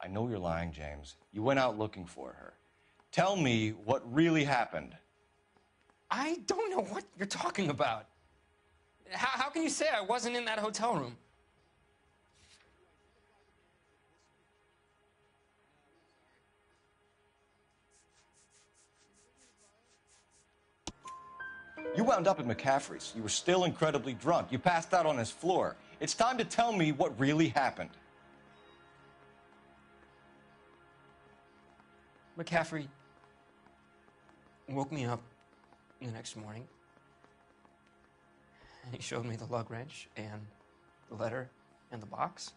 I know you're lying, James. You went out looking for her. Tell me what really happened.
I don't know what you're talking about. How can you say I wasn't in that hotel room?
You wound up at McCaffrey's. You were still incredibly drunk. You passed out on his floor. It's time to tell me what really happened.
McCaffrey woke me up the next morning, and he showed me the lug wrench and the letter and the box,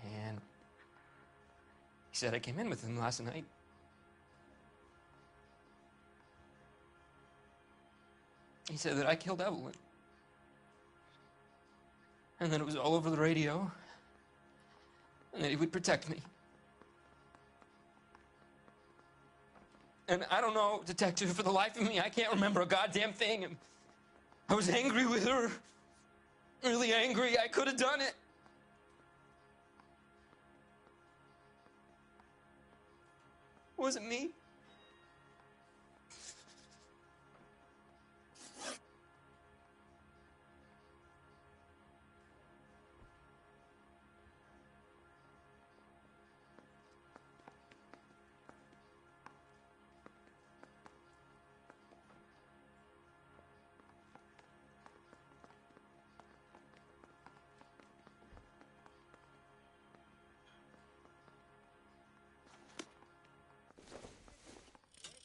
and he said I came in with him last night. He said that I killed Evelyn, and that it was all over the radio, and that he would protect me. And I don't know, Detective, for the life of me, I can't remember a goddamn thing. And I was angry with her. Really angry. I could have done it. Was it me?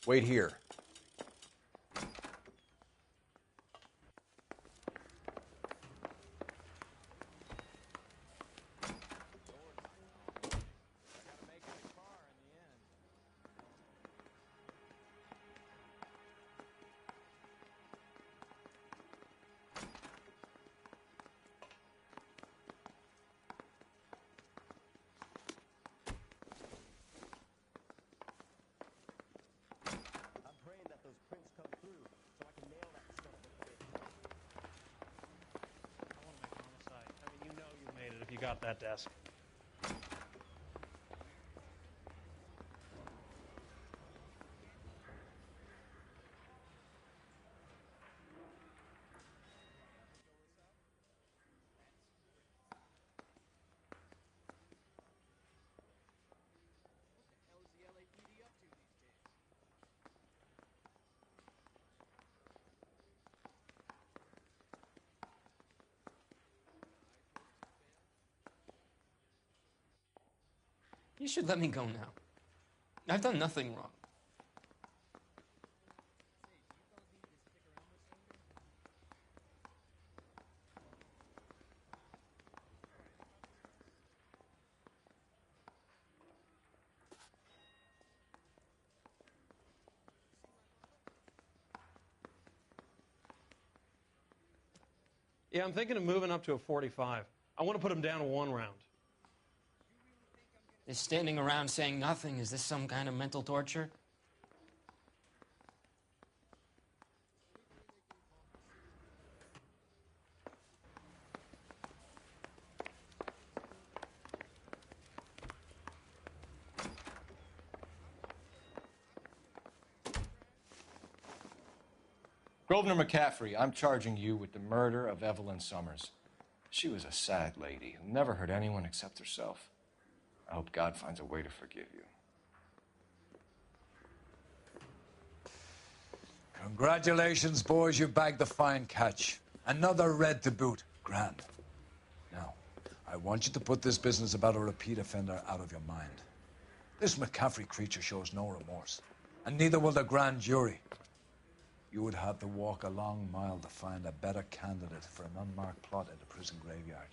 Wait here.
You got that desk.
You should let me go now. I've done nothing wrong.
Yeah, I'm thinking of moving up to a 45. I want to put him down to 1 round.
Is standing around saying nothing, is this some kind of mental torture?
Grosvenor McCaffrey, I'm charging you with the murder of Evelyn Summers. She was a sad lady who never hurt anyone except herself. I hope God finds a way to forgive you.
Congratulations, boys. You bagged the fine catch. Another red to boot. Grand. Now, I want you to put this business about a repeat offender out of your mind. This McCaffrey creature shows no remorse, and neither will the grand jury. You would have to walk a long mile to find a better candidate for an unmarked plot in the prison graveyard.